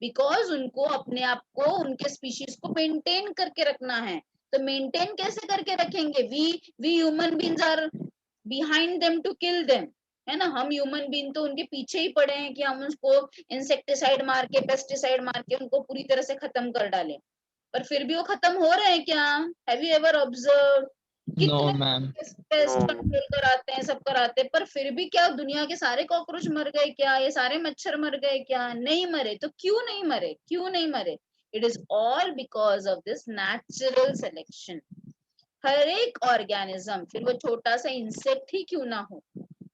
बिकॉज उनको अपने आप को, उनके स्पीशीज को मेंटेन करके रखना है. तो मेंटेन कैसे करके रखेंगे? We human beings are behind them to kill them, है ना. हम ह्यूमन बीइंग तो उनके पीछे ही पड़े हैं कि हम उसको इंसेक्टिसाइड मार के, पेस्टिसाइड मार के उनको पूरी तरह से खत्म कर डालें. पर फिर भी वो खत्म हो रहे हैं क्या? Have you ever observe? No ma'am. Pest No. Control कराते हैं, सब कराते हैं, पर फिर भी क्या दुनिया के सारे कॉकरोच मर गए क्या? ये सारे मच्छर मर गए क्या? नहीं मरे। तो क्यों नहीं मरे? क्यों नहीं मरे? It is all because of this natural selection. हर एक ऑर्गेनिज्म, फिर वो छोटा सा इंसेक्ट ही क्यों ना हो,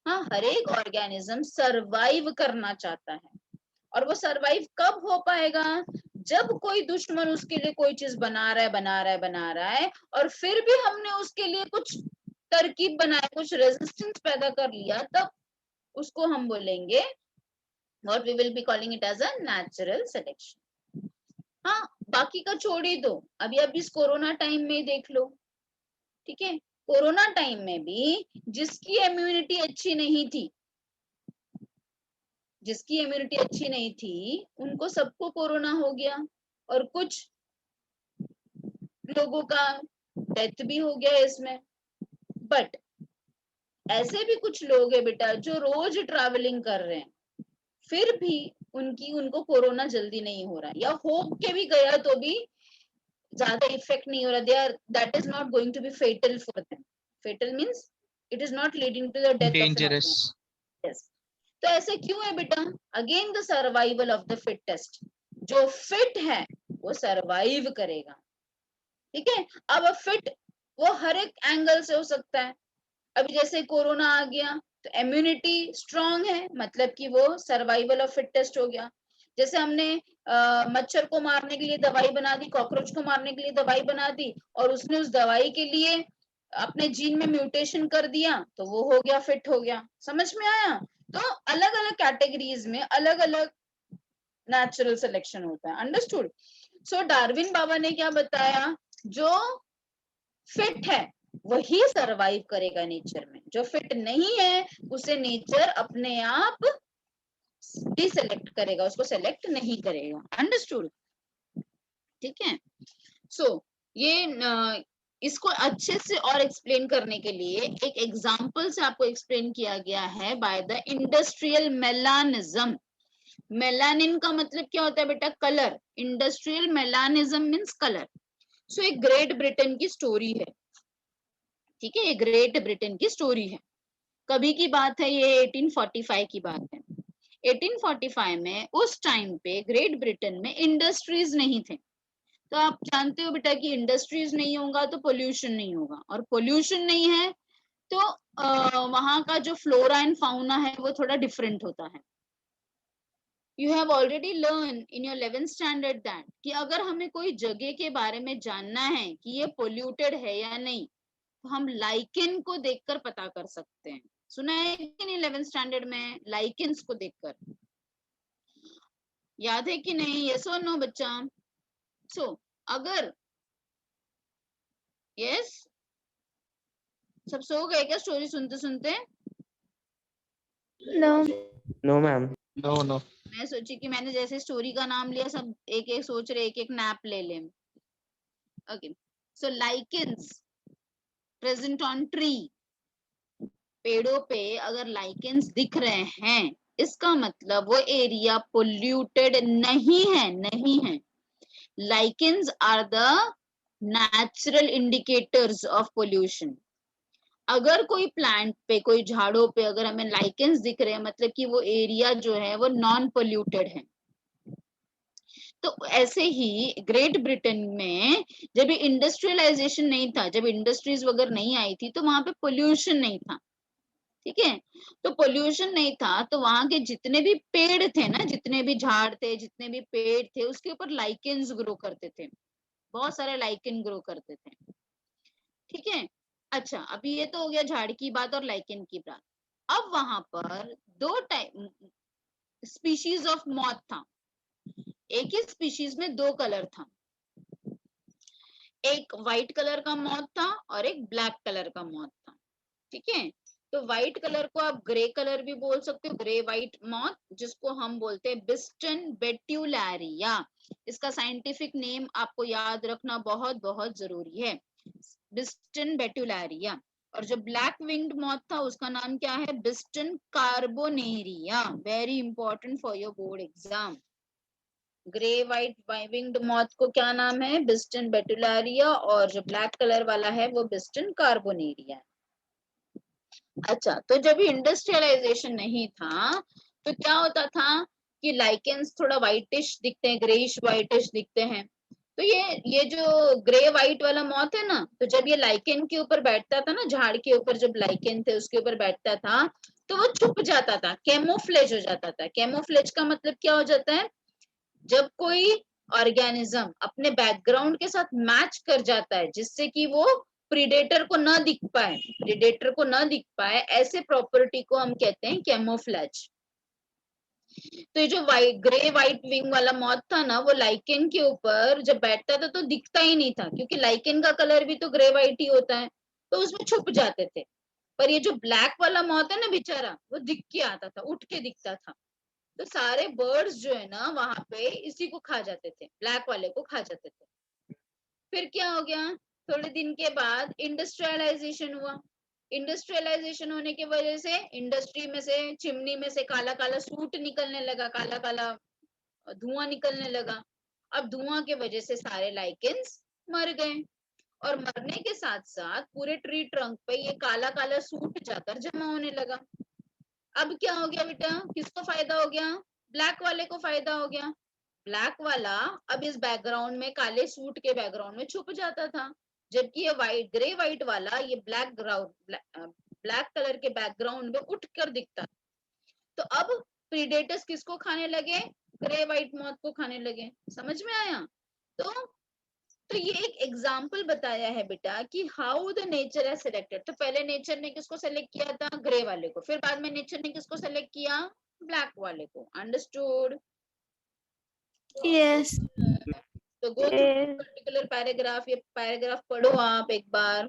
हाँ, हर एक ऑर्गेनिज्म सरवाइव करना चाहता है। और वो सरवाइव कब हो पाएगा? जब कोई दुश्मन उसके लिए कोई चीज बना रहा है और फिर भी हमने उसके लिए कुछ तरकीब बनाए, कुछ रेजिस्टेंस पैदा कर लिया, तब उसको हम बोलेंगे, what we will be calling it as a natural selection। हाँ, बाकी का छोड़ ही दो, अभी इस कोरोना टाइम में देख लो, ठीक है, कोरोना टाइम में भी जिसकी इम्यूनिटी अच्छी नहीं थी, उनको सबको कोरोना हो गया, और कुछ लोगों का डेथ भी हो गया इसमें। बट ऐसे भी कुछ लोग हैं बेटा जो रोज ट्रैवलिंग कर रहे हैं, फिर भी उनको कोरोना जल्दी नहीं हो रहा, या हो के भी गया तो भी ज्यादा इफेक्ट नहीं हो रहा, that is not going to be fatal for them. Fatal means it is not leading to the death of an dangerous. Organ. Yes. तो ऐसे क्यों है बेटा? Again the survival of the fittest. जो फिट है वो सरवाइव करेगा, ठीक है। अब फिट वो हर एक एंगल से हो सकता है। अभी जैसे कोरोना आ गया तो इम्यूनिटी स्ट्रांग है, मतलब कि वो सर्वाइवल ऑफ फिटेस्ट हो गया। जैसे हमने मच्छर को मारने के लिए दवाई बना दी, कॉकरोच को मारने के लिए दवाई बना दी, और उसने उस दवाई के लिए अपने जीन में म्यूटेशन कर दिया, तो वो हो गया, फिट हो गया। समझ में आया? तो अलग अलग कैटेगरीज में अलग अलग नेचुरल सिलेक्शन होता है। अंडरस्टूड? सो डार्विन बाबा ने क्या बताया? जो फिट है वही सरवाइव करेगा नेचर में, जो फिट नहीं है उसे नेचर अपने आप डिसेलेक्ट करेगा, उसको सेलेक्ट नहीं करेगा। अंडरस्टूड? ठीक है। सो ये इसको अच्छे से और एक्सप्लेन करने के लिए एक एग्जांपल से आपको एक्सप्लेन किया गया है by the industrial melanism. Melanin का मतलब क्या होता है बेटा? Colour. Industrial melanism means colour. So एक ग्रेट ब्रिटेन की स्टोरी है, ठीक है, ये ग्रेट ब्रिटेन की स्टोरी है। कभी की बात है ये? 1845 की बात है। 1845 में उस टाइम पे ग्रेट ब्रिटेन में इंडस्ट्रीज नहीं थे। तो आप जानते हो बेटा कि इंडस्ट्रीज नहीं होगा तो पोल्यूशन नहीं होगा, और पोल्यूशन नहीं है तो वहां का जो फ्लोरा एंड फाउना है वो थोड़ा डिफरेंट होता है। You have already learn in your 11th standard that कि अगर हमें कोई जगह के बारे में जानना है कि ये पोल्यूटेड है या नहीं, तो हम लाइकेन को देखकर पता कर सकते हैं। सुना है कि नहीं 11th स्टैंडर्ड में लाइकेन्स को देखकर? याद है कि नहीं? यस और नो बच्चा? सो अगर यस, सब सो गए क्या स्टोरी सुनते सुनते? No. No, ma'am. No no. मैं सोची कि मैंने जैसे स्टोरी का नाम लिया सब एक एक सोच रहे एक एक नैप ले लें। Okay, so lichens present on tree. पेड़ों पे अगर लाइकेन्स दिख रहे हैं, इसका मतलब वो एरिया पोल्यूटेड नहीं है, नहीं है। Lichens are the natural indicators of pollution. अगर कोई प्लांट पे, कोई झाड़ों पे अगर हमें लाइकेन्स दिख रहे हैं, मतलब कि वो एरिया जो है वो नॉन पोल्यूटेड है। तो ऐसे ही ग्रेट ब्रिटेन में जब इंडस्ट्रियलाइजेशन नहीं था, जब इंडस्ट्रीज वगैरह नहीं आई थी, तो वहां पे पोल्यूशन नहीं था, ठीक है। तो पोल्यूशन नहीं था तो वहां के जितने भी पेड़ थे ना, जितने भी झाड़ थे, जितने भी पेड़ थे, उसके ऊपर लाइकेन्स ग्रो करते थे, बहुत सारे लाइकेन ग्रो करते थे, ठीक है। अच्छा, अभी ये तो हो गया झाड़ की बात और लाइकेन की बात। अब वहां पर दो टाइप स्पीशीज ऑफ मॉथ था। एक ही स्पीशीज में दो कलर था, एक व्हाइट कलर का मॉथ था और एक ब्लैक कलर का मॉथ था, ठीक है। तो व्हाइट कलर को आप ग्रे कलर भी बोल सकते हो, ग्रे व्हाइट मॉथ, जिसको हम बोलते हैं बिस्टन बेट्यूलैरिया। इसका साइंटिफिक नेम आपको याद रखना बहुत बहुत जरूरी है, बिस्टन बेट्यूलैरिया। और जो ब्लैक विंग्ड मॉथ था उसका नाम क्या है? Biston carbonaria. Very important for your board exam. Grey white winged moth को क्या नाम है? बिस्टन बेटुलारिया, और जो ब्लैक कलर वाला है वो बिस्टन कार्बोनेरिया। अच्छा, तो जब इंडस्ट्रियलाइजेशन नहीं था तो क्या होता था कि लाइकेंस थोड़ा व्हाइटिश दिखते हैं, ग्रेइश व्हाइटिश दिखते हैं। तो ये जो ग्रे व्हाइट वाला मॉथ है ना, तो जब ये लाइकेन के ऊपर बैठता था ना, झाड़ के ऊपर जब लाइकेन थे उसके ऊपर बैठता था, तो वो छुप जाता था, कैमोफ्लेज हो जाता था। कैमोफ्लेज का मतलब क्या हो जाता है? जब कोई ऑर्गेनिज्म अपने बैकग्राउंड के साथ मैच कर जाता है जिससे कि वो प्रीडेटर को ना दिख पाए, प्रीडेटर को ना दिख पाए, ऐसे प्रॉपर्टी को हम कहते हैं कैमोफ्लेज। तो ये जो ग्रे व्हाइट विंग वाला मॉथ था ना, वो लाइकेन के ऊपर जब बैठता था तो दिखता ही नहीं था, क्योंकि लाइकेन का कलर भी तो ग्रे व्हाइट ही होता है, तो उसमें छुप जाते थे। पर ये जो ब्लैक वाला मॉथ है ना बेचारा, वो दिख के आता था, उठ के दिखता था। तो सारे बर्ड्स जो है ना वहां पे इसी को खा जाते थे, ब्लैक वाले को खा जाते थे। फिर क्या हो गया? थोड़े दिन के बाद इंडस्ट्रियलाइजेशन हुआ। इंडस्ट्रियलाइजेशन होने की वजह से इंडस्ट्री में से, चिमनी में से काला काला सूट निकलने लगा, काला काला धुआं निकलने लगा। अब धुआं के वजह से सारे लाइकेंस मर गए, और मरने के साथ साथ पूरे ट्री ट्रंक पे ये काला काला सूट जाकर जमा होने लगा। अब क्या हो गया बेटा? किसको फायदा हो गया? ब्लैक वाले को फायदा हो गया। ब्लैक वाला अब इस बैकग्राउंड में, काले सूट के बैकग्राउंड में छुप जाता था, जबकि ये व्हाइट, ग्रे व्हाइट वाला ये ब्लैक कलर के बैकग्राउंड में उठ कर दिखता। तो अब प्रीडेटर्स किसको खाने लगे? ग्रे व्हाइट मॉथ को खाने लगे। समझ में आया? तो ये एक एग्जाम्पल बताया है बेटा कि हाउ द नेचर है सिलेक्टेड। तो पहले नेचर ने किसको सेलेक्ट किया था? ग्रे वाले को। फिर बाद में नेचर ने किसको सेलेक्ट किया? ब्लैक वाले को। अंडरस्टूड? Yes. तो गो थ्रू पर्टिकुलर पैराग्राफ, ये पैराग्राफ पढ़ो आप एक बार।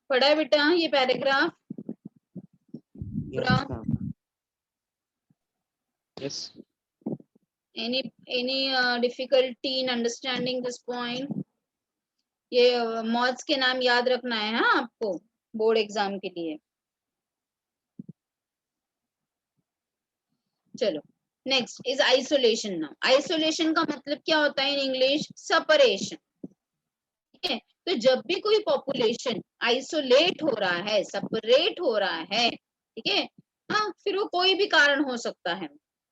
पढ़ा है बेटा ये पैराग्राफ पूरा? Yes, ma'am. Yes. any difficulty in understanding this point? ये मॉड्स के नाम याद रखना है हाँ आपको, बोर्ड एग्जाम के लिए। चलो, next is isolation. Now isolation का मतलब क्या होता है इन इंग्लिश? सेपरेशन। ठीक है, तो जब भी कोई पॉपुलेशन आइसोलेट हो रहा है, सेपरेट हो रहा है, ठीक है, हाँ, फिर वो कोई भी कारण हो सकता है।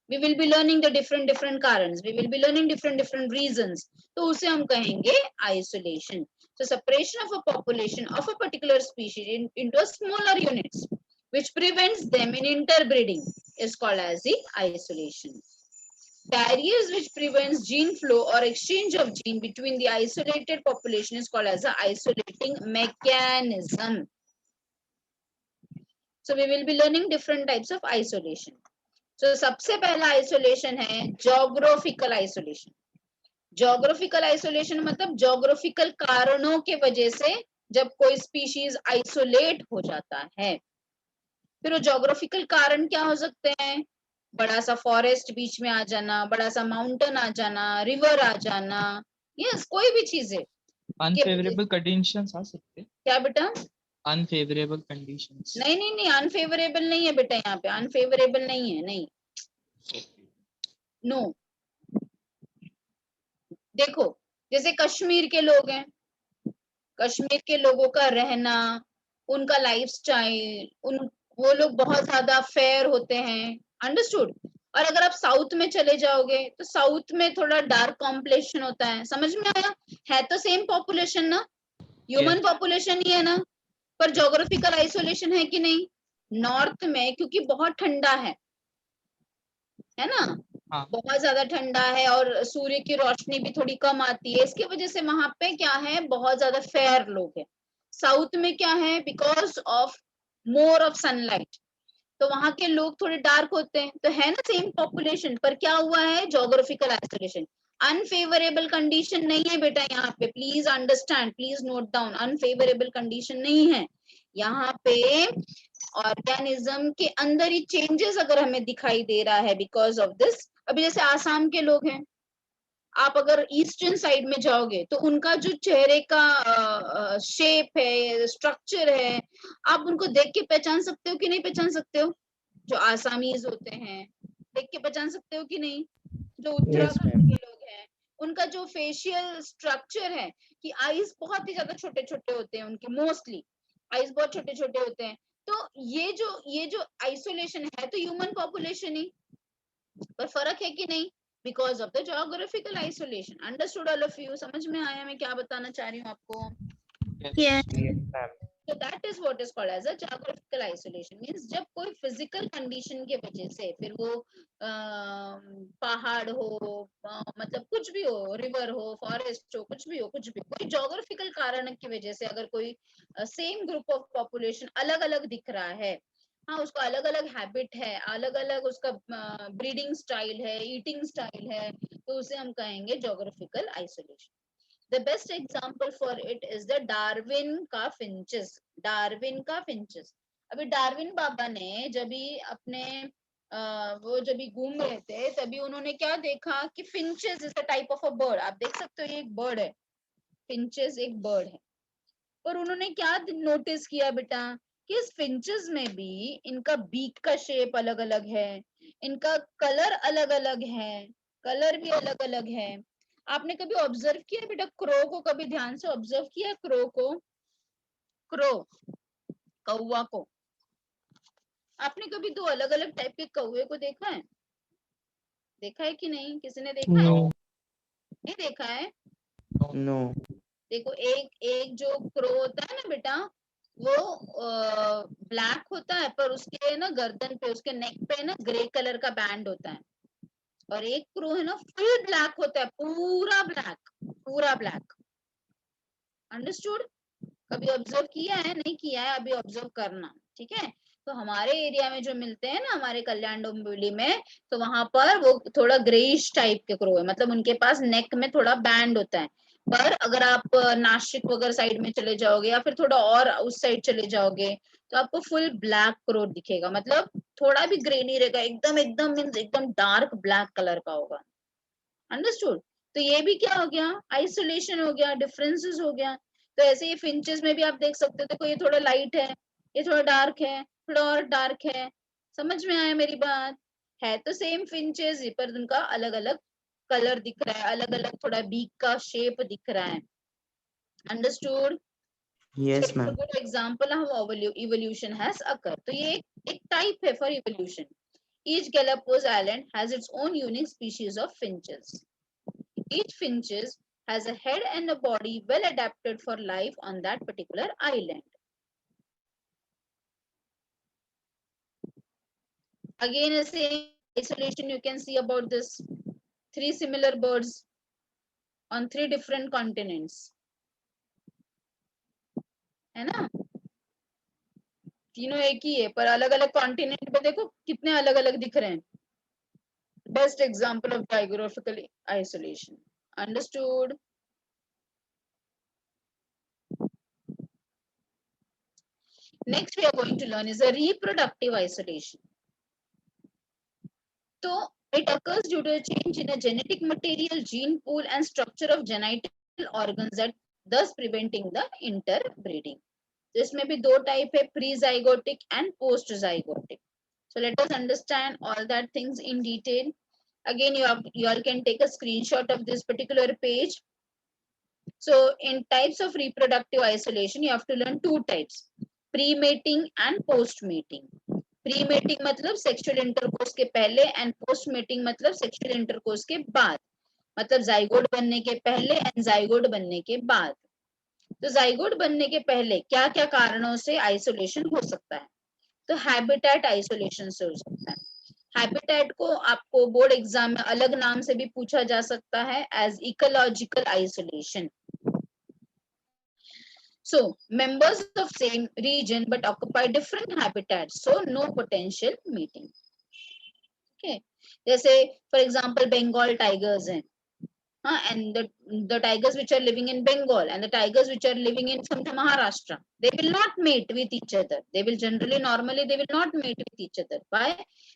we will be learning the different कारणs, we will be learning different reasons, तो उसे हम कहेंगे isolation. So separation of a population of a particular species into smaller units which prevents them in interbreeding is called as the isolation. Barriers which prevents gene flow or exchange of gene between the isolated population is called as the isolating mechanism. So we will be learning different types of isolation. So सबसे पहला isolation है geographical isolation. Geographical isolation मतलब geographical कारणों के वजह से जब कोई स्पीशीज आइसोलेट हो जाता है। फिर वो जोग्राफिकल कारण क्या हो सकते हैं? बड़ा सा फॉरेस्ट बीच में आ जाना, बड़ा सा माउंटेन आ जाना, रिवर आ जाना, यस, कोई भी चीज है। अनफेवरेबल कंडीशंस आ सकते हैं। क्या बेटा? Unfavourable conditions. नहीं नहीं नहीं, अनफेवरेबल नहीं है बेटा, यहाँ पे अनफेवरेबल नहीं है, नहीं, नो। देखो, जैसे कश्मीर के लोग हैं, कश्मीर के लोगों का रहना, उनका लाइफस्टाइल, उन वो लोग बहुत ज्यादा फेयर होते हैं, अंडरस्टूड। और अगर आप साउथ में चले जाओगे तो साउथ में थोड़ा डार्क कॉम्प्लेक्शन होता है, समझ में आया? है तो सेम पॉपुलेशन ना, ह्यूमन Yes. पॉपुलेशन ही है ना, पर ज्योग्राफिकल आइसोलेशन है कि नहीं? नॉर्थ में क्योंकि बहुत ठंडा है ना, हाँ बहुत ज्यादा ठंडा है और सूर्य की रोशनी भी थोड़ी कम आती है, इसकी वजह से वहां पे क्या है, बहुत ज्यादा फेयर लोग हैं। साउथ में क्या है, because of more of sunlight, तो वहां के लोग थोड़े डार्क होते हैं, तो है ना सेम पॉपुलेशन, पर क्या हुआ है, ज्योग्राफिकल आइसोलेशन। अनफेवरेबल कंडीशन नहीं है बेटा यहाँ पे, please understand, please note down, unfavourable condition नहीं है यहाँ पे। ऑर्गेनिज्म के अंदर ही चेंजेस अगर हमें दिखाई दे रहा है बिकॉज ऑफ दिस। अभी जैसे आसाम के लोग हैं, आप अगर ईस्टर्न साइड में जाओगे तो उनका जो चेहरे का शेप है, स्ट्रक्चर है, आप उनको देख के पहचान सकते हो कि नहीं पहचान सकते हो? जो आसामीज होते हैं, देख के पहचान सकते हो कि नहीं? जो Yes, उत्तराखंड ma'am. के लोग हैं, उनका जो फेशियल स्ट्रक्चर है कि आईज बहुत ही ज्यादा छोटे छोटे होते हैं उनके, मोस्टली आईज बहुत छोटे छोटे होते हैं। तो ये जो आइसोलेशन है तो ह्यूमन पॉपुलेशन ही, पर फर्क है कि नहीं, because of the geographical isolation. Understood all of you? समझ में आया मैं क्या बताना चाह रही हूँ आपको? yes. Yes. Yes, ma'am. So that is what is called as a geographical isolation, means जब कोई physical condition के वजह से, फिर वो पहाड़ हो, मतलब कुछ भी हो, रिवर हो, फॉरेस्ट हो, कुछ भी हो, कुछ भी कोई ज्योग्राफिकल कारण की वजह से अगर कोई सेम ग्रुप ऑफ पॉपुलेशन अलग अलग दिख रहा है, हाँ उसका अलग अलग हैबिट है, अलग अलग उसका ब्रीडिंग स्टाइल है, ईटिंग स्टाइल है, तो उसे हम कहेंगे geographical isolation. The best example for it is the Darwin का फिंचेस, डार्विन का फिंचेस। अभी डार्विन बाबा ने जब भी अपने वो जब भी घूम रहे थे तभी उन्होंने क्या देखा कि finches is a type of a bird, आप देख सकते हो ये एक बर्ड है, फिंचेस एक बर्ड है। पर उन्होंने क्या नोटिस किया बेटा, कि इस फिंचेस में भी इनका बीक का शेप अलग अलग है, इनका कलर अलग अलग है, कलर भी अलग अलग है। आपने कभी ऑब्जर्व किया बेटा क्रो को, कभी ध्यान से ऑब्जर्व किया क्रो को, क्रो कौवा को? आपने कभी दो अलग अलग टाइप के कौवे को देखा है? देखा है कि नहीं, किसी ने देखा है? No. नहीं देखा है? No. देखो एक एक जो क्रो होता है ना बेटा, वो ब्लैक होता है, पर उसके ना गर्दन पे, उसके नेक पे ना ग्रे कलर का बैंड होता है। और एक क्रो है ना फुल ब्लैक होता है, पूरा ब्लैक, पूरा ब्लैक। अंडरस्टूड? कभी ऑब्जर्व किया है? नहीं किया है, अभी ऑब्जर्व करना, ठीक है? तो हमारे एरिया में जो मिलते हैं ना, हमारे कल्याण डोंबिवली में, तो वहां पर वो थोड़ा ग्रेइश टाइप के क्रो है, मतलब उनके पास नेक में थोड़ा बैंड होता है। पर अगर आप नासिक वगैरह साइड में चले जाओगे या फिर थोड़ा और उस साइड चले जाओगे तो आपको फुल ब्लैक क्रो दिखेगा, मतलब थोड़ा भी ग्रे नहीं रहेगा, एकदम एकदम मीन्स एकदम डार्क ब्लैक कलर का होगा। अंडरस्टूड? तो ये भी क्या हो गया, आइसोलेशन हो गया, डिफरेंसेस हो गया। तो ऐसे ही फिंचेस में भी आप देख सकते हो, देखो ये थोड़ा लाइट है, ये थोड़ा डार्क है, थोड़ा और डार्क है। समझ में आया मेरी बात? है तो सेम फिंचेस, पर उनका अलग अलग कलर दिख रहा है, अलग अलग थोड़ा बीक का शेप दिख रहा है। Understood? Yes, ma'am. Good example of evolution has occur. तो ये एक टाइप है for evolution. Each Galapagos island has its own unique species of finches. Each finches has a head and a body well adapted for life on that particular island. Again, a same isolation you can see about this. Three similar birds on three different continents. है ना? तीनों एक ही है, पर अलग अलग continent पे देखो कितने अलग अलग दिख रहे हैं। Best example of geographical isolation. Understood? Next we are going to learn is a reproductive isolation. So it occurs due to a change in a genetic material, gene pool and structure of genital organs, that thus preventing the interbreeding. So इसमें भी दो type है, pre-zygotic and post-zygotic. So let us understand all that things in detail. Again, you all can take a screenshot of this particular page. So in types of reproductive isolation, you have to learn two types: pre-mating and post-mating. Pre-mating मतलब sexual intercourse के पहले, and post-mating मतलब sexual intercourse के बाद, मतलब zygote बनने के पहले एंड जाइगोट बनने के बाद। तो जाइगोट बनने के पहले क्या क्या कारणों से आइसोलेशन हो सकता है? तो हैबिटेट आइसोलेशन से हो सकता है। हैबिटेट को आपको बोर्ड एग्जाम में अलग नाम से भी पूछा जा सकता है, as ecological isolation. So members of same region but occupy different habitats, so no potential meeting. Okay, जैसे for example Bengal tigers हैं, and the tigers which are living in Bengal and the tigers which are living in some Maharashtra, they will not mate with each other. They will generally, normally they will not mate with each other. Why?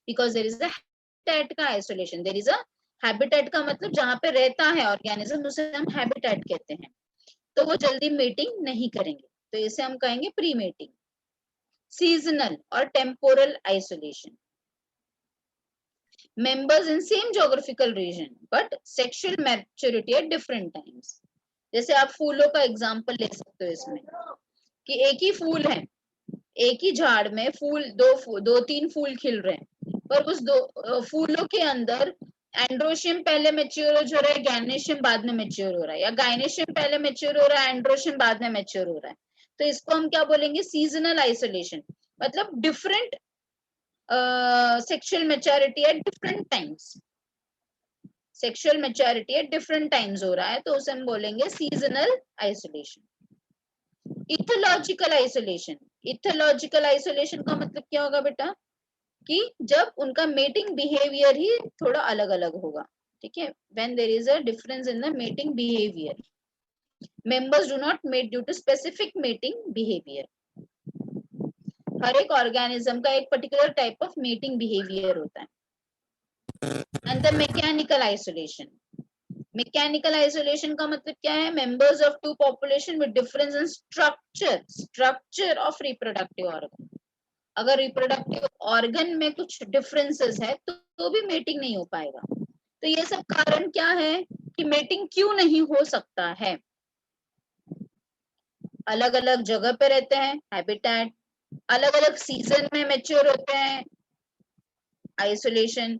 Because there is a habitat का isolation. There is a habitat का मतलब जहाँ पे रहता है organism, उसे हम habitat कहते हैं। तो वो जल्दी मेटिंग नहीं करेंगे, तो इसे हम कहेंगे प्री मेटिंग। सीजनल और temporal isolation, members in same geographical region but sexual maturity at different times. जैसे आप फूलों का एग्जांपल ले सकते हो इसमें, कि एक ही फूल है, एक ही झाड़ में फूल दो तीन फूल खिल रहे हैं, पर उस दो फूलों के अंदर एंड्रोशियम पहले मैच्योर हो रहा है, गैनेशियम बाद में मैच्योर हो रहा है, या गाइनेशियम पहले मैच्योर हो रहा है, एंड्रोशियम बाद में मैच्योर हो रहा है। तो इसको हम क्या बोलेंगे? सीजनल आइसोलेशन, मतलब different sexual maturity at different times, sexual maturity at different times हो रहा है, तो उसे हम बोलेंगे seasonal isolation. Ethological isolation, ethological isolation का मतलब क्या होगा बेटा? कि जब उनका मेटिंग बिहेवियर ही थोड़ा अलग अलग होगा, ठीक है, when there is a difference in the mating behaviour, members do not mate due to specific mating behaviour. हर एक ऑर्गेनिज्म का एक particular type of mating behaviour होता है। And the mechanical isolation, mechanical isolation का मतलब क्या है? Members of two population with difference in structure of reproductive organ. अगर रिप्रोडक्टिव ऑर्गन में कुछ डिफरेंसेस है तो भी मेटिंग नहीं हो पाएगा। तो ये सब कारण क्या है कि मेटिंग क्यों नहीं हो सकता है? अलग अलग जगह पे रहते हैं, हैबिटेट, अलग अलग सीजन में मैच्योर होते हैं, आइसोलेशन,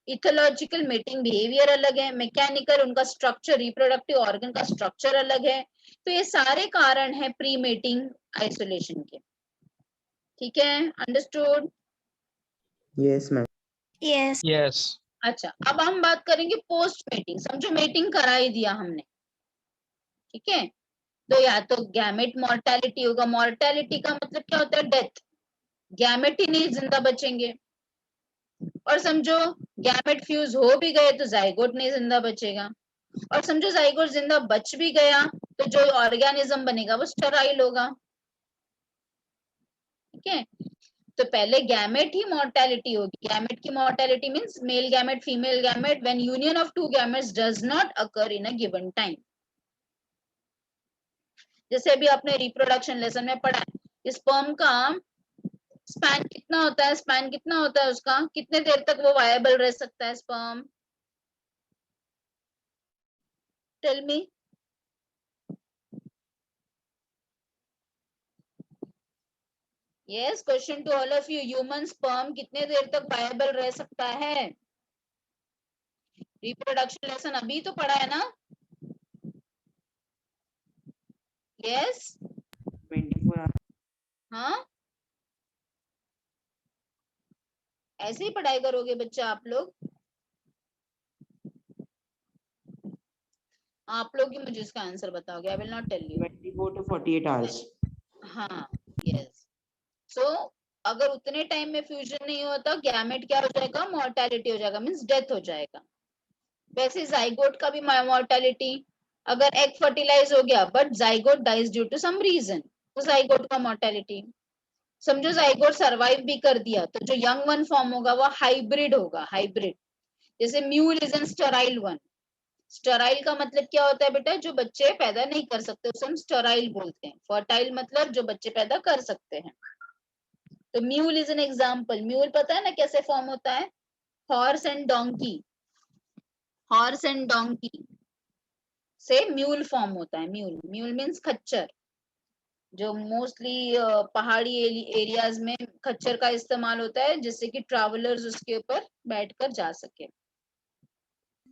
इथोलॉजिकल मेटिंग बिहेवियर अलग है, मैकेनिकल उनका स्ट्रक्चर, रिप्रोडक्टिव ऑर्गन का स्ट्रक्चर अलग है। तो ये सारे कारण है प्री मेटिंग आइसोलेशन के। ठीक है, understood? Yes, ma'am. Yes. Yes. अच्छा, अब हम बात करेंगे पोस्ट मेटिंग। समझो मेटिंग करा ही दिया हमने, ठीक है, तो या तो गैमेट मॉर्टेलिटी होगा। मॉर्टेलिटी का मतलब क्या होता है? डेथ, गैमेट ही नहीं जिंदा बचेंगे। और समझो गैमेट फ्यूज हो भी गए तो जाइगोट नहीं जिंदा बचेगा। और समझो जाइगोट जिंदा बच भी गया तो जो ऑर्गेनिज्म बनेगा वो स्टेराइल होगा। ठीक है, तो पहले गैमेट ही मॉर्टेलिटी होगी। गैमेट की mortality means male gamete, female gamete, when union of two gametes does not occur in a given time. जैसे अभी आपने रिप्रोडक्शन लेसन में पढ़ा है, स्पर्म का स्पैन कितना होता है? स्पैन कितना होता है उसका? कितने देर तक वो वायबल रह सकता है sperm? Tell me. Yes, question to all of you, human sperm कितने देर तक वायबल रह सकता है? रिप्रोडक्शन लेसन अभी तो पढ़ा है ना? Yes, 24 hours. हाँ, ऐसे ही पढ़ाई करोगे बच्चा आप लोग? आप लोग ही मुझे इसका आंसर बताओगे, I will not tell you. 24 to 48 hours. हाँ, यस। सो अगर उतने टाइम में फ्यूजन नहीं होता, गैमेट क्या हो जाएगा? मॉर्टेलिटी हो जाएगा, मींस डेथ हो जाएगा। वैसे जाइगोट का भी मॉर्टेलिटी, अगर एग फर्टिलाइज हो गया but zygote dies due to some reason, तो जाइगोट का मॉर्टेलिटी। समझो जाइगोट सरवाइव भी कर दिया तो जो यंग वन फॉर्म होगा वो हाइब्रिड होगा, हाइब्रिड। जैसे mule is an sterile one. Sterile का मतलब क्या होता है बेटा? जो बच्चे पैदा नहीं कर सकते उसे हम स्टेराइल बोलते हैं। फर्टाइल मतलब जो बच्चे पैदा कर सकते हैं। तो mule is an example. Mule पता है ना कैसे फॉर्म होता है? Horse and donkey, horse and donkey, से म्यूल फॉर्म होता है। म्यूल, म्यूल मीन्स खच्चर, जो मोस्टली पहाड़ी एरियाज में खच्चर का इस्तेमाल होता है, जिससे कि ट्रैवलर्स उसके ऊपर बैठकर जा सके।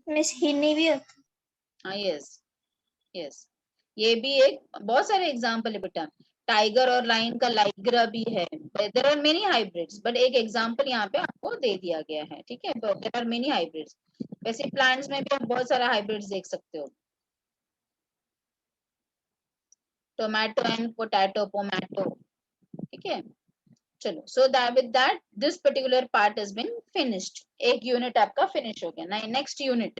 मिस हिरनी भी होती। हाँ, यस यस, ये भी एक, बहुत सारे एग्जाम्पल है बेटा। टाइगर और लाइन का लाइग्रा भी है। There are many hybrids, but एक एग्जाम्पल यहाँ पे आपको दे दिया गया है, ठीक है। There are many hybrids. वैसे प्लांट्स में भी आप बहुत सारे हाइब्रिड्स देख सकते हो। टोमेटो एंड पोटैटो, पोमैटो, ठीक है। चलो, so that with that this particular part has been finished. एक यूनिट आपका फिनिश हो गया। Next unit,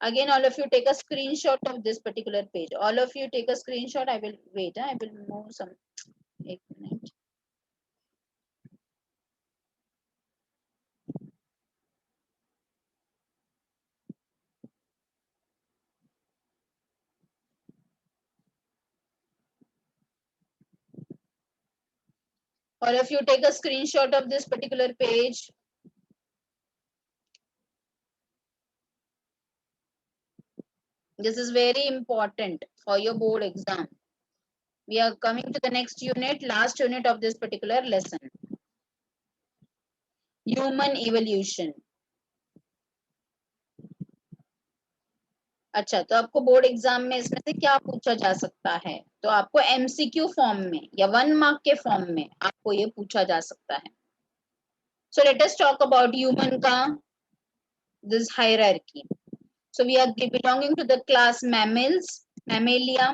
again all of you take a screenshot of this particular page. All of you take a screenshot. I will wait, I will move some, 1 minute. All of you take a screenshot of this particular page. This is very important for your board exam. We are coming to the next unit, last unit of this particular lesson. Human evolution. अच्छा, तो आपको board exam में इसमें से क्या पूछा जा सकता है? तो आपको एमसीक्यू फॉर्म में या 1 मार्क के फॉर्म में आपको ये पूछा जा सकता है। So let us talk about human का this hierarchy. So we are belonging to the class mammals, mammalia.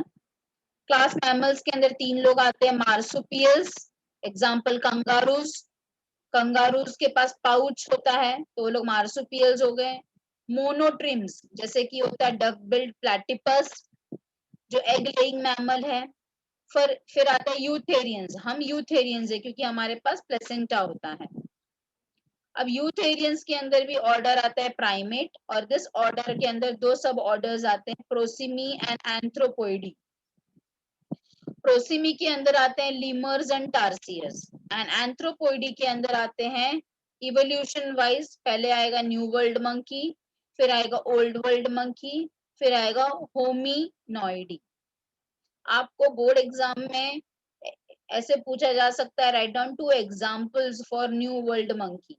Class mammals के अंदर 3 लोग आते हैं, marsupials, example kangaroos. Kangaroos के पास पाउच होता है, तो वो लोग marsupials हो गए। Monotrems, जैसे कि होता है duck-billed platypus, जो egg laying mammal है। फिर आता है यूथेरियंस। हम यूथेरियंस है क्योंकि हमारे पास प्लेसेंटा होता है। अब यूथेरियंस के अंदर भी ऑर्डर आता है प्राइमेट, और दिस ऑर्डर के अंदर 2 सब ऑर्डर्स आते हैं, प्रोसिमी एंड एंथ्रोपोइडी। प्रोसिमी के अंदर आते हैं लीमर्स एंड टार्सियस, एंड एंथ्रोपोइडी के अंदर आते हैं इवोल्यूशन वाइज, पहले आएगा न्यू वर्ल्ड मंकी, फिर आएगा ओल्ड वर्ल्ड मंकी, फिर आएगा होमिनॉइडी। आपको बोर्ड एग्जाम में ऐसे पूछा जा सकता है, write down 2 examples for new world monkey.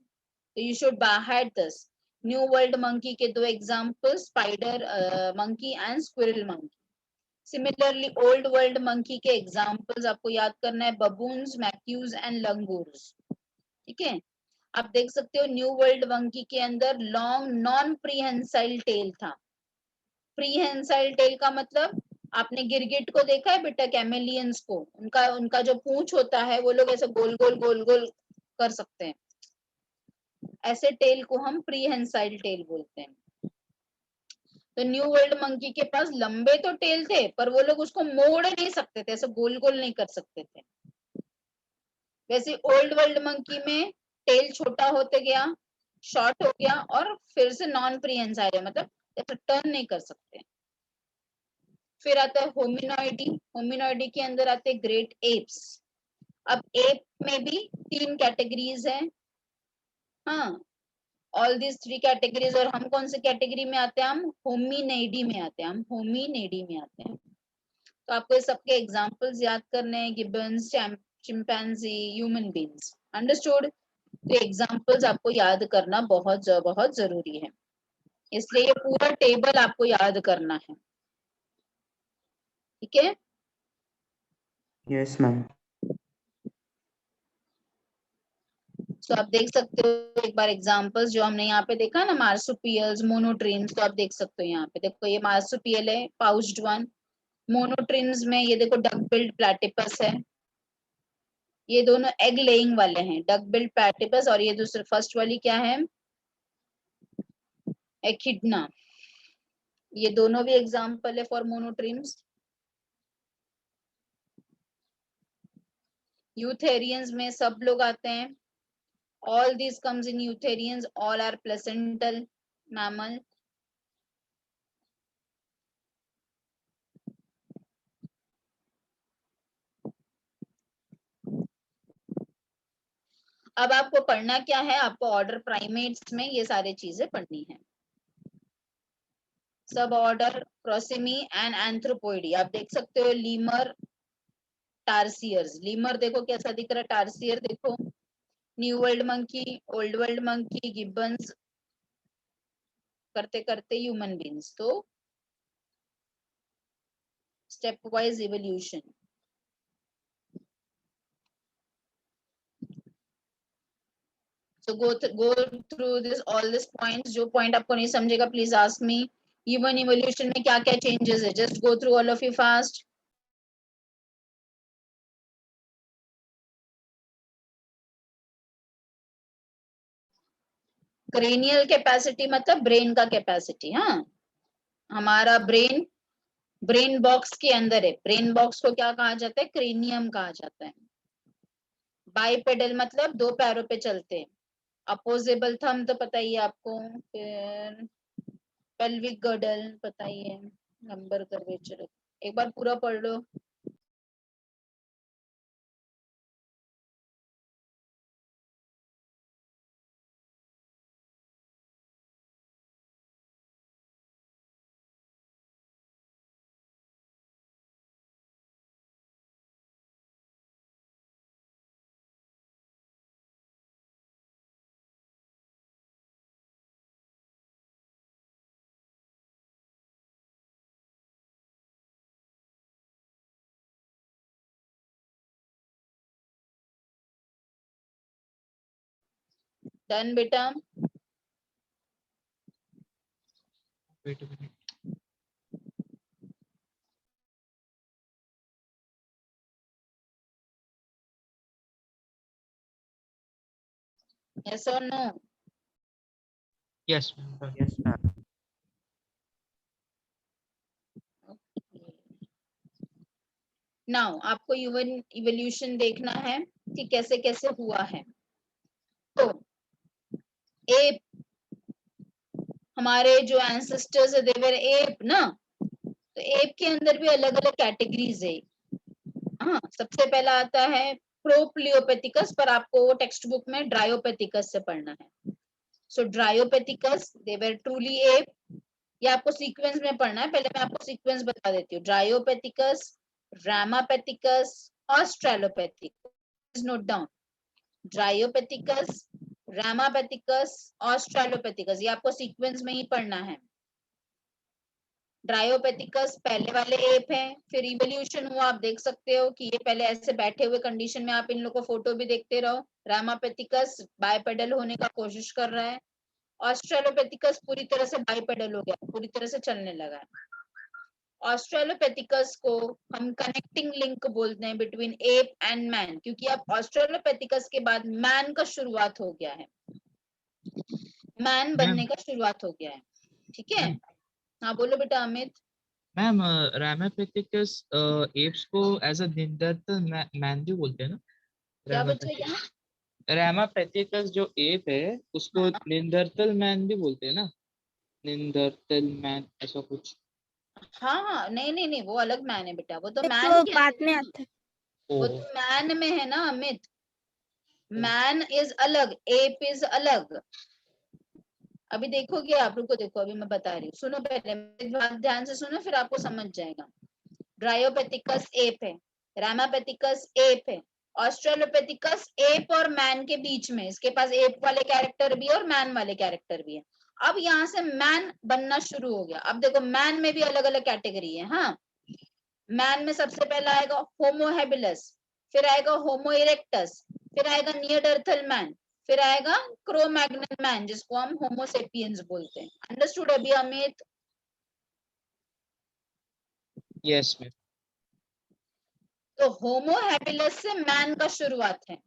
तो you should by heart this. New World monkey के 2 examples, spider monkey and squirrel monkey. Similarly, Old World monkey के examples आपको याद करना है, baboons, macaques and langurs. ठीक है। आप देख सकते हो न्यू वर्ल्ड monkey के अंदर लॉन्ग नॉन प्रीहेंसाइल टेल था। प्रीहेंसाइल टेल का मतलब, आपने गिरगिट को देखा है बेटा, कैमेलियंस को, उनका जो पूंछ होता है वो लोग ऐसे गोल गोल गोल गोल कर सकते हैं, ऐसे टेल को हम प्रीहेंसाइल टेल बोलते हैं। तो न्यू वर्ल्ड मंकी के पास लंबे तो टेल थे, पर वो लोग उसको मोड़ नहीं सकते थे, ऐसे गोल गोल नहीं कर सकते थे। वैसे ओल्ड वर्ल्ड मंकी में टेल छोटा होते गया, शॉर्ट हो गया, और फिर से नॉन प्रीहेंसाइल, मतलब ऐसे टर्न नहीं कर सकते। फिर आता है होमिनॉइडी। होमिनॉइडी के अंदर आते हैं ग्रेट एप्स। अब एप में भी 3 कैटेगरीज हैं, हाँ, ऑल दिस 3 कैटेगरीज। और हम कौन से कैटेगरी में आते हैं? हम होमिनिडी में आते हैं, हम होमिनिडी में आते हैं। तो आपको सबके एग्जांपल्स याद करने हैं, Gibbons, chimpanzee, human beings, understood. तो एग्जांपल्स आपको याद करना बहुत बहुत जरूरी है, इसलिए ये पूरा टेबल आपको याद करना है, ठीक है। Yes, ma'am. तो आप देख सकते हो एक बार एग्जांपल्स जो हमने यहाँ पे देखा ना, मार्सुपियल्स, मोनोट्रीम्स। तो आप देख सकते हो यहाँ पे, देखो ये मार्सुपियल है, पाउच्ड वन। मोनोट्रीम्स में ये देखो डक बिल्ड प्लैटिपस है, ये दोनों एग लेइंग वाले हैं, डक बिल्ड प्लैटिपस। और ये दूसरे फर्स्ट वाली क्या है? एकिडना। ये दोनों भी एग्जांपल है फॉर मोनोट्रीम्स। यूथेरियंस में सब लोग आते हैं, all these comes in eutherians, all are placental mammal. अब आपको पढ़ना क्या है? आपको ऑर्डर प्राइमेट्स में ये सारी चीजें पढ़नी है। सब ऑर्डर प्रोसिमी एंड एंथ्रोपोइडी। आप देख सकते हो लीमर, टार्सियर्स। लीमर देखो कैसा दिख रहा है, टार्सियर देखो, new world monkey, old world monkey, gibbons, करते करते ह्यूमन बींग्स। तो step wise evolution. So go through this all these points. जो point आपको नहीं समझेगा please ask me. Human evolution में क्या क्या changes है? Just go through all of you fast. Cranial capacity मतलब brain का capacity, हाँ, हमारा ब्रेन बॉक्स के अंदर है। ब्रेन बॉक्स को क्या कहा जाता है? क्रेनियम कहा जाता है। बाइपेडल मतलब दो पैरों पे चलते हैं। अपोजेबल थंब तो पता ही है आपको। फिर पेल्विक गर्डल पता ही है। नंबर कर्वेचर एक बार पूरा पढ़ लो। डन बेटा। Wait a minute. Yes or no? Yes, ma'am. Done. Yes, ma'am. Now आपको ह्यूमन इवोल्यूशन देखना है कि कैसे कैसे हुआ है। तो एप, हमारे जो एंसेस्टर्स है दे वर एप ना, तो एप के अंदर भी अलग अलग कैटेगरीज है। हाँ, सबसे पहला आता है प्रोप्लियोपेथिकस, पर आपको वो टेक्स्ट बुक में ड्रायोपेथिकस से पढ़ना है। सो ड्रायोपेथिकस दे वर ट्रूली एप। ये आपको सीक्वेंस में पढ़ना है। पहले मैं आपको सीक्वेंस बता देती हूँ। ड्रायोपेथिकस, रामापेथिकस, ऑस्ट्रेलोपेथिकस। नोट डाउन, ड्रायोपेथिकस, रामापेथिकस, ऑस्ट्रेलोपेथिकस, ये आपको सीक्वेंस में ही पढ़ना है। ड्रायोपेथिकस पहले वाले एप हैं, फिर इवोल्यूशन हुआ। आप देख सकते हो कि ये पहले ऐसे बैठे हुए कंडीशन में, आप इन लोगों को फोटो भी देखते रहो। रामापेथिकस बाइपेडल होने का कोशिश कर रहा है। ऑस्ट्रेलोपेथिकस पूरी तरह से बाइपेडल हो गया, पूरी तरह से चलने लगा है। ऑस्ट्रेलोपेथिकस को हम कनेक्टिंग लिंक बोलते हैं बिटवीन एप एंड मैन, क्योंकि अब ऑस्ट्रेलोपेथिकस के बाद मैन का शुरुआत हो गया है, मैन बनने का शुरुआत हो गया है। ठीक है, हाँ बोलो बेटा अमित। मैम रामापेथिकस एप्स को एज अ निंदरतल मैन भी बोलते हैं ना? क्या बच्चा क्या? रामापेथिकस जो एप है उसको हाँ निंदरतल मैन भी बोलते हैं ना? निंदरतल मैन ऐसा कुछ। हाँ हाँ, नहीं नहीं नहीं, वो अलग मैन है बेटा, वो तो तो मैन के बाद अंदर में है ना। आता है। वो ओ, तो मैन में है ना अमित। ओ, मैन इज अलग, एप इज अलग। अभी देखोगे आप, रुको देखो अभी मैं बता रही हूँ, सुनो पहले मेरी बात ध्यान से सुनो, फिर आपको समझ जाएगा। ड्रायोपेथिकस एप है, रामापेथिकस एप है, ऑस्ट्रेलोपेथिकस एप और मैन के बीच में, इसके पास एप वाले कैरेक्टर भी है और मैन वाले कैरेक्टर भी है। अब यहाँ से मैन बनना शुरू हो गया। अब देखो मैन में भी अलग अलग कैटेगरी है। हाँ, मैन में सबसे पहला आएगा होमो हैबिलस, फिर आएगा होमो इरेक्टस, फिर आएगा नियरडर्थल मैन, फिर आएगा क्रो-मैग्नन मैन, जिसको हम होमो सेपियंस बोलते हैं। अंडरस्टूड अभी अमित? Yes ma'am. तो होमो हैबिलस से मैन का शुरुआत है।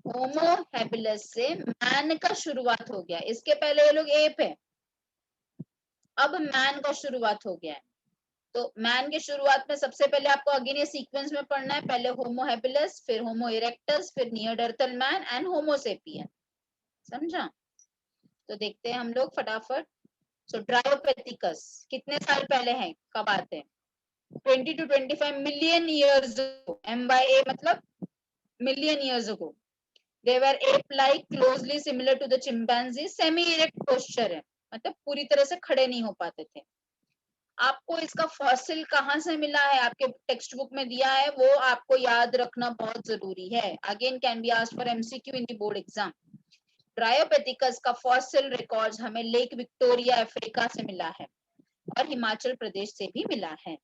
होमो हैबिलस से मैन का शुरुआत हो गया। इसके पहले ये लोग एप है, अब मैन का शुरुआत हो गया है। तो मैन की शुरुआत में सबसे पहले आपको अगेन ये सीक्वेंस में पढ़ना है। पहले होमो हैबिलस, फिर होमो इरेक्टस, फिर नियरडर्थल मैन एंड होमो सेपियन। समझा? तो देखते हैं हम लोग फटाफट। सो ड्रायोपेथिकस कितने साल पहले है, कब आते हैं? 20 to 25 million years ago. M Y A मतलब million years ago. They were ape-like, closely similar to the chimpanzee, semi-erect posture है, मतलब पूरी तरह से खड़े नहीं हो पाते थे। आपको इसका फॉसिल कहाँ से मिला है, आपके टेक्स्ट बुक में दिया है, वो आपको याद रखना बहुत जरूरी है। Again can be asked for MCQ in the board exam. Dryopithecus का फॉसिल रिकॉर्ड्स हमें लेक विक्टोरिया अफ्रीका से मिला है और हिमाचल प्रदेश से भी मिला है।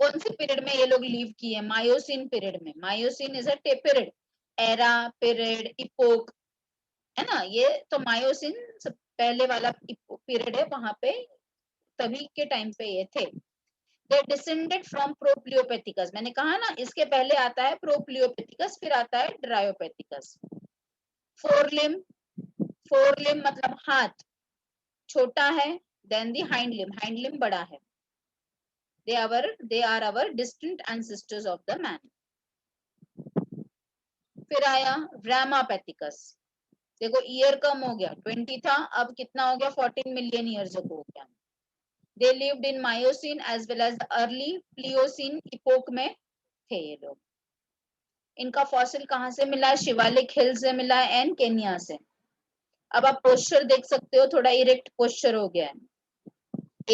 कौन से पीरियड में ये लोग लीव किए? मायोसिन पीरियड में। Myosin is a period, era, period, epoch, है ना। ये तो मायोसिन सब पहले वाला पीरियड है, वहां पे तभी के टाइम पे ये थे। दे डिसेंडेड फ्रॉम प्रोप्लियोपेथिकस। मैंने कहा ना, इसके पहले आता है प्रोप्लियोपेथिकस, फिर आता है ड्रायोपेथिकस। फोरलिम, फोरलिम मतलब हाथ छोटा है, देन दी हाइंड लिम बड़ा है। they are our distant ancestors of the man. फिर आया रामापेथिकस। देखो ईयर कम हो गया, 20 था, अब कितना हो गया, 14 मिलियन ईयर्स अगो हो गया। They lived in Miocene as well as the early Pliocene epoch में थे ये लोग। इनका फॉसिल कहाँ से मिला है? शिवालिक हिल से मिला है एंड केन्या से। अब आप पोस्चर देख सकते हो, थोड़ा इरेक्ट पोस्चर हो गया है।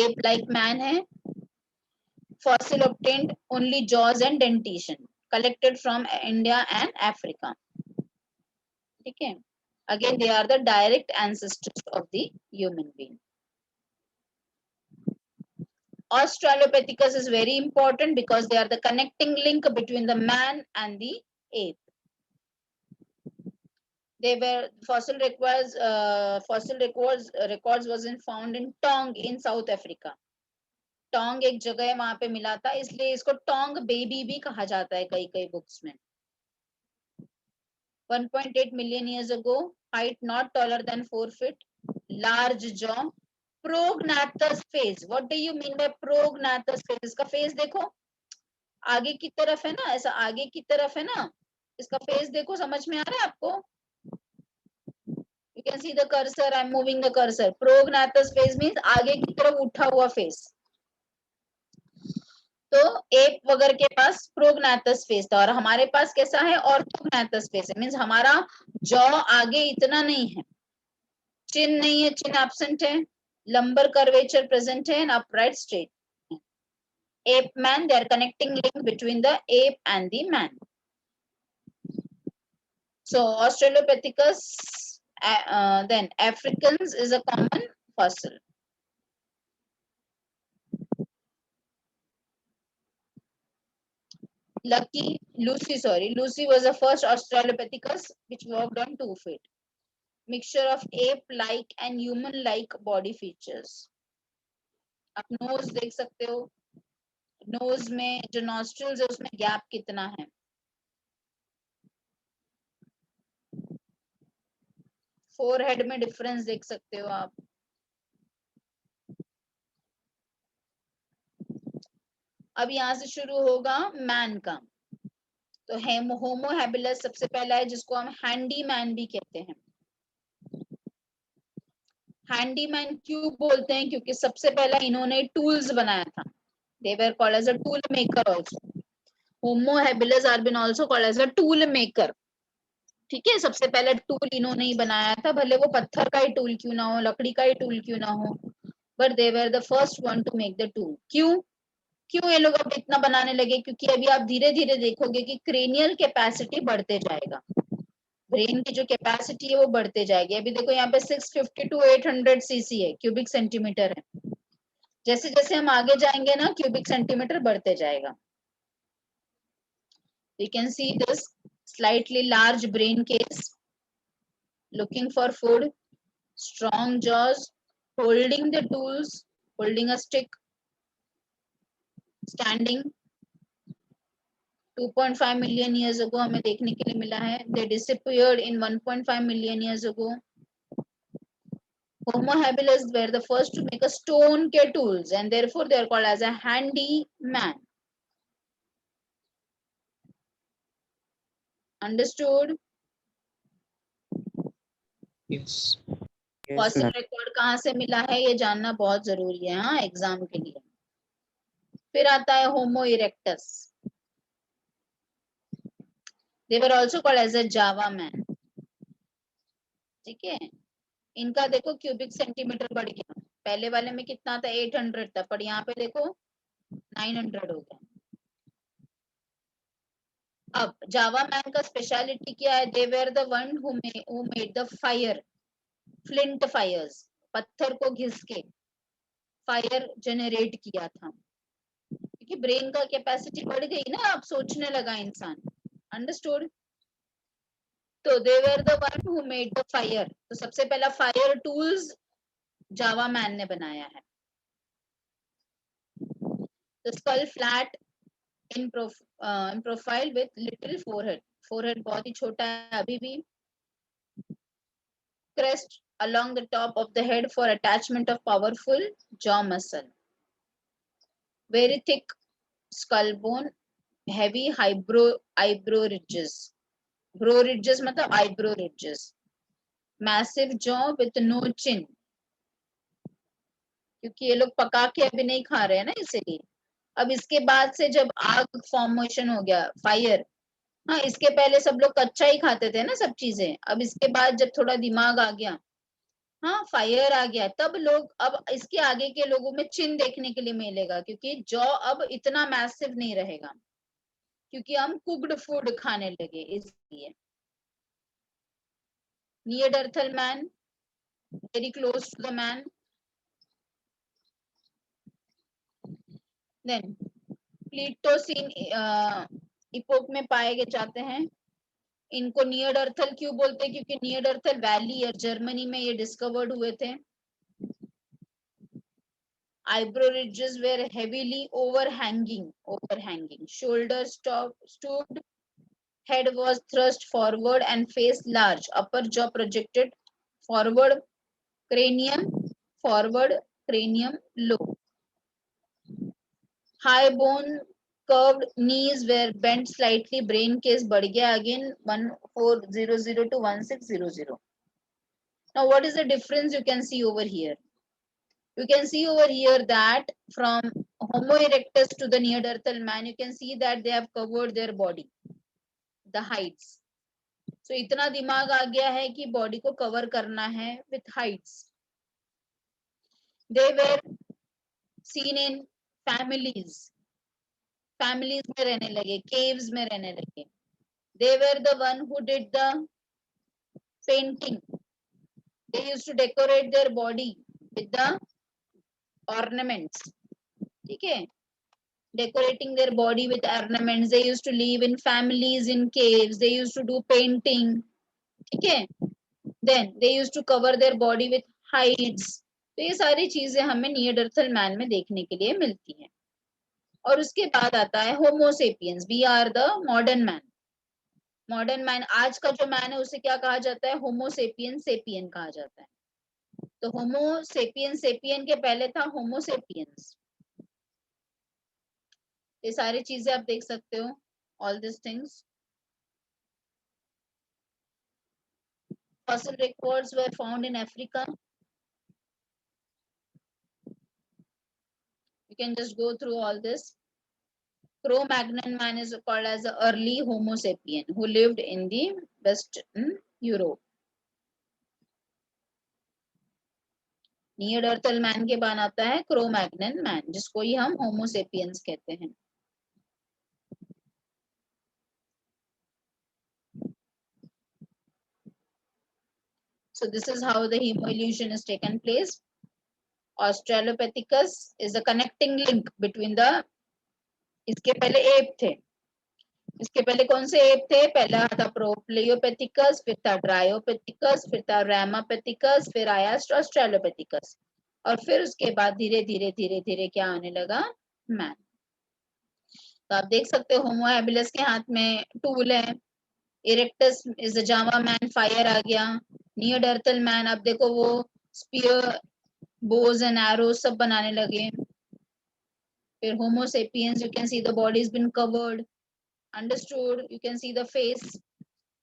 एप लाइक मैन है। Fossil obtained only jaws and dentition, collected from India and Africa. ठीक है, again they are the direct ancestors of the human being. Australopithecus is very important because they are the connecting link between the man and the ape. They were fossil records wasn't found in Tong in South Africa. Tong एक जगह है, वहां पे मिला था, इसलिए इसको Tong baby भी कहा जाता है कई कई बुक्स में। 1.8 million years ago, height not taller than 4 feet, large jaw, prognathous face. What do you mean by prognathous face? इसका फेस देखो, आगे की तरफ है ना, ऐसा आगे की तरफ है ना, इसका फेस देखो, समझ में आ रहा है आपको? You can see the cursor, I am moving the cursor. Prognathous face means आगे की तरफ उठा हुआ फेस। तो एप वगैरह के पास प्रोग्नाथस फेस था और हमारे पास कैसा है? ऑर्थोग्नाथस फेस है। मींस हमारा जॉ आगे इतना नहीं है, चिन नहीं है, चिन एब्सेंट है, लंबर कर्वेचर प्रेजेंट है, and upright straight. Ape man, they are connecting link between the ape and the man. So australopithecus then Africans is a common fossil. Lucy was the first Australopithecus which walked on 2 feet. Mixture of ape-like and human-like body features. आप knows देख सकते हो, knows में जो nostrils है उसमें gap कितना है। फोरहेड में डिफरेंस देख सकते हो आप। अब यहाँ से शुरू होगा मैन का। तो होमो हैबिलस सबसे पहला है, जिसको हम हैंडी मैन भी कहते हैं। हैंडीमैन क्यों बोलते हैं? क्योंकि सबसे पहला इन्होंने टूल्स बनाया था। They were called as a tool maker also. Homo habilis are been also called as a tool maker. ठीक है, सबसे पहले टूल इन्होंने ही बनाया था, भले वो पत्थर का ही टूल क्यों ना हो, लकड़ी का ही टूल क्यों ना हो, but they were the first one to make the tool. क्यों ये लोग अब इतना बनाने लगे? क्योंकि अभी आप धीरे धीरे देखोगे कि क्रेनियल कैपेसिटी बढ़ते जाएगा, ब्रेन की जो कैपेसिटी है वो बढ़ते जाएगी। अभी देखो यहाँ पे 650 to 800 सीसी है, क्यूबिक सेंटीमीटर है। जैसे जैसे हम आगे जाएंगे ना, क्यूबिक सेंटीमीटर बढ़ते जाएगा। You can see this slightly large brain case, looking for food, strong jaws, holding the tools, holding a stick, standing. 2.5 million years ago हमें देखने के लिए मिला है। They disappeared in 1.5 million years ago. Homo habilis were the first to make a stone के tools and therefore they are called as a handy man. Understood? Yes. Yes, fossil ma'am. Record कहाँ से मिला है ये जानना बहुत जरूरी है, हाँ, एग्जाम के लिए। फिर आता है होमो erectus. They were also called as a Java man. ठीक है, इनका देखो क्यूबिक सेंटीमीटर बढ़ गया, पहले वाले में कितना था 800 था, पर यहाँ पे देखो 900 हो गया। अब जावा मैन का स्पेशलिटी क्या है, they were the one who made the fire, flint fires, पत्थर को घिस के फायर जनरेट किया था, क्योंकि ब्रेन का कैपेसिटी बढ़ गई ना, अब सोचने लगा इंसान। अंडरस्टूड? तो दे were the one who made the fire, तो सबसे पहला फायर टूल्स जावा मैन ने बनाया है। The skull flat in profile with little forehead, forehead बहुत ही छोटा है अभी भी। Crest along the top of the head for attachment of powerful jaw muscle. Very thick skull bone, heavy eyebrow ridges. Brow ridges मतलब eyebrow ridges. Massive jaw with no chin. क्योंकि ये लोग पका के अभी नहीं खा रहे हैं ना, इसीलिए। अब इसके बाद से जब आग फॉर्मेशन हो गया, फायर, हाँ, इसके पहले सब लोग कच्चा ही खाते थे ना सब चीजें, अब इसके बाद जब थोड़ा दिमाग आ गया, हाँ, फायर आ गया, तब लोग, अब इसके आगे के लोगों में चिन देखने के लिए मिलेगा, क्योंकि जॉ अब इतना मैसिव नहीं रहेगा, क्योंकि हम कुक्ड फूड खाने लगे, इसलिए। Neanderthal man, very close to the man. Then Pleistocene epoch में पाए जाते हैं। इनको नियरडर्थल क्यों बोलते हैं, क्योंकि नियरडर्थल वैली और जर्मनी में ये डिस्कवर्ड हुए थे। Eyebrow ridges were heavily overhanging. Shoulders stooped, head was thrust forward and face large. Upper jaw projected forward, cranium low. High bone curved knees were bent slightly. Brain case बढ़ गया again 1400 to 1600. Now what is the difference you can see over here? You can see over here that from Homo erectus to the Neanderthal man, you can see that they have covered their body, the heights. So इतना दिमाग आ गया है कि body को cover करना है with heights. They were seen in families. Families में रहने लगे, caves में रहने लगे. They were the one who did the painting. They used to decorate their body with the ornaments. ठीक है? Decorating their body with ornaments. They used to live in families in caves. They used to do painting. ठीक है? Then they used to cover their body with hides. तो ये सारी चीजें हमें नियरडर्थल man में देखने के लिए मिलती हैं। और उसके बाद आता है Homo sapiens. We are the modern man. Modern man, आज का जो मैन है उसे क्या कहा जाता है? होमो सेपियन सेपियन कहा जाता है। तो होमो सेपियन सेपियन के पहले था होमो सेपियंस। ये सारी चीजें आप देख सकते हो, all these things. Fossil records were found in Africa. You can just go through all this. Cro-Magnon man is called as the early Homo sapien who lived in the Western Europe. Neanderthal man के बाद आता है Cro-Magnon man, जिसको ही हम होमो sapiens कहते हैं। So this is how the evolution has taken place. Australopithecus is the connecting link between the, इसके पहले एप थे, इसके पहले कौन से एप थे? पहला था प्रोप्लेयोपेथिकस, फिर था ड्रायोपेथिकस, फिर था रैमापेथिकस, फिर आया ऑस्ट्रेलोपेथिकस, और फिर उसके बाद धीरे धीरे धीरे धीरे क्या आने लगा? मैन। तो आप देख सकते हो होमो हैबिलिस के हाथ में टूल है। Erectus is a Java man, fire आ गया। नियरडर्थल मैन, अब देखो वो स्पीयर, बोज एंड एरोज सब बनाने लगे। फिर Homo sapiens, you can see the body is been covered. Understood? You can see the face.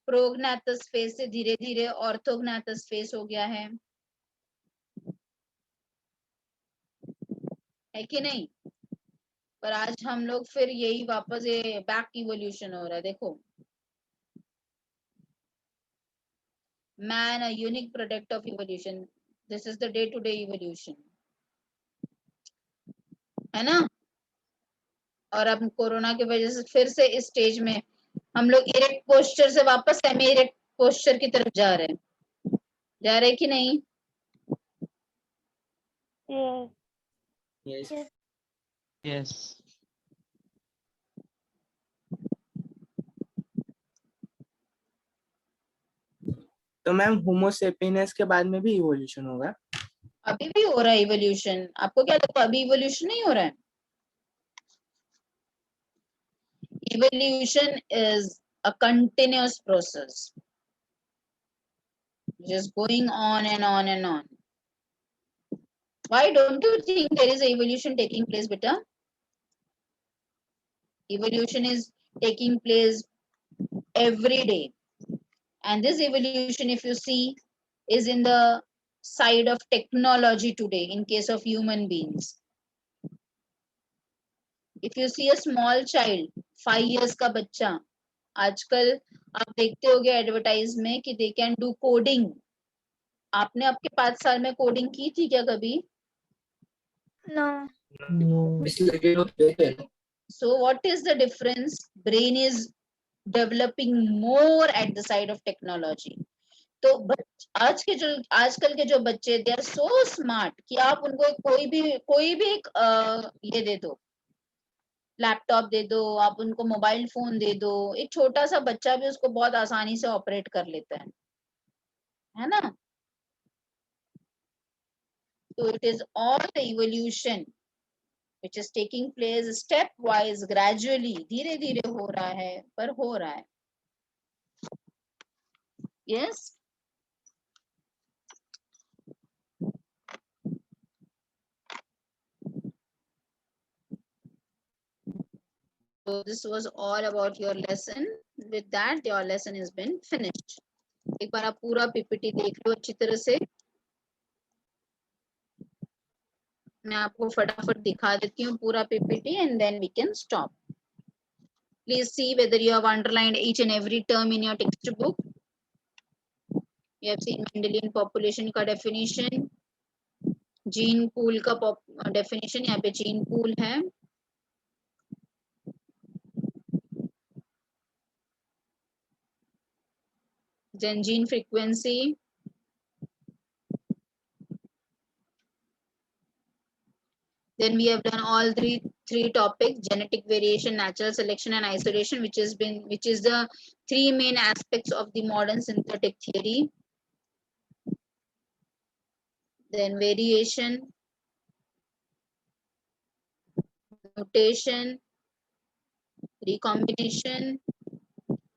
Prognathous face से धीरे धीरे ऑर्थोग्नाथस फेस हो गया है कि नहीं? पर आज हम लोग फिर यही वापस ये बैक इवोल्यूशन हो रहा है। देखो Man, a unique product of evolution. This is the day-to-day evolution, है ना? और अब कोरोना की वजह से फिर से इस स्टेज में हम लोग इरेक्ट पोस्चर से वापस सेमी इरेक्ट पोस्चर की तरफ जा रहे कि नहीं? Yes. Yes. तो मैम होमोसेपियंस के बाद में भी इवोल्यूशन होगा? अभी भी हो रहा है इवोल्यूशन। आपको क्या लगता है अभी इवोल्यूशन नहीं हो रहा है? Evolution is a continuous process, just going on and on and on. Why don't you think there is a evolution taking place, beta? Evolution is taking place every day, and this evolution, if you see, is in the side of technology today in case of human beings. If you see a small child, 5 years का बच्चा, आजकल आप देखते होगे advertise में कि they can do coding. आपने आपके 5 साल में कोडिंग की थी क्या कभी? No. No. So what is the difference? Brain is developing more at the side of technology. तो आजकल के जो बच्चे दे आर सो स्मार्ट कि आप उनको कोई भी एक ये दे दो, लैपटॉप दे दो, आप उनको मोबाइल फोन दे दो, एक छोटा सा बच्चा भी उसको बहुत आसानी से ऑपरेट कर लेता है ना? तो it is all the evolution which is taking place stepwise, gradually, धीरे धीरे हो रहा है, पर हो रहा है. Yes. So this was all about your lesson. With that, your lesson has been finished. एक बार आप पूरा पीपीटी देख लो अच्छी तरह से. मैं आपको फटाफट दिखा देती हूँ पूरा PPT and then we can stop. Please see whether you have underlined each and every term in your textbook. You have seen Mendelian population का definition, gene pool का definition, यहाँ पे gene pool है. Then gene frequency. Then we have done all three topics: genetic variation, natural selection, and isolation, which is the 3 main aspects of the modern synthetic theory. Then variation, mutation, recombination,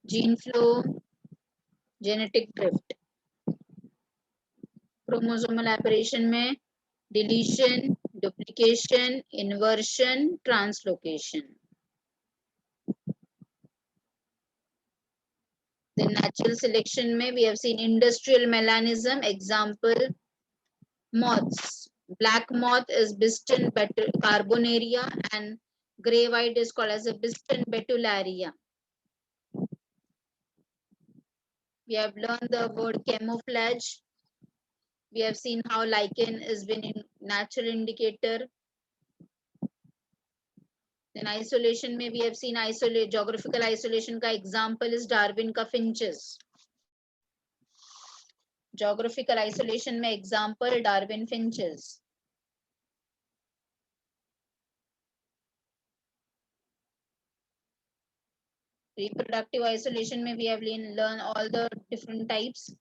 gene flow, genetic drift. Chromosomal aberration में deletion, duplication, inversion, translocation. Then natural selection में we have seen industrial melanism, example moths. Black moth is Biston carbonaria and grey white is called as a Biston betularia. We have learned the word camouflage. We have seen how lichen is been in natural indicator. Then isolation में we have seen geographical isolation का example is Darwin का finches. Geographical isolation में example Darwin finches. Reproductive isolation में we have learned all the different types.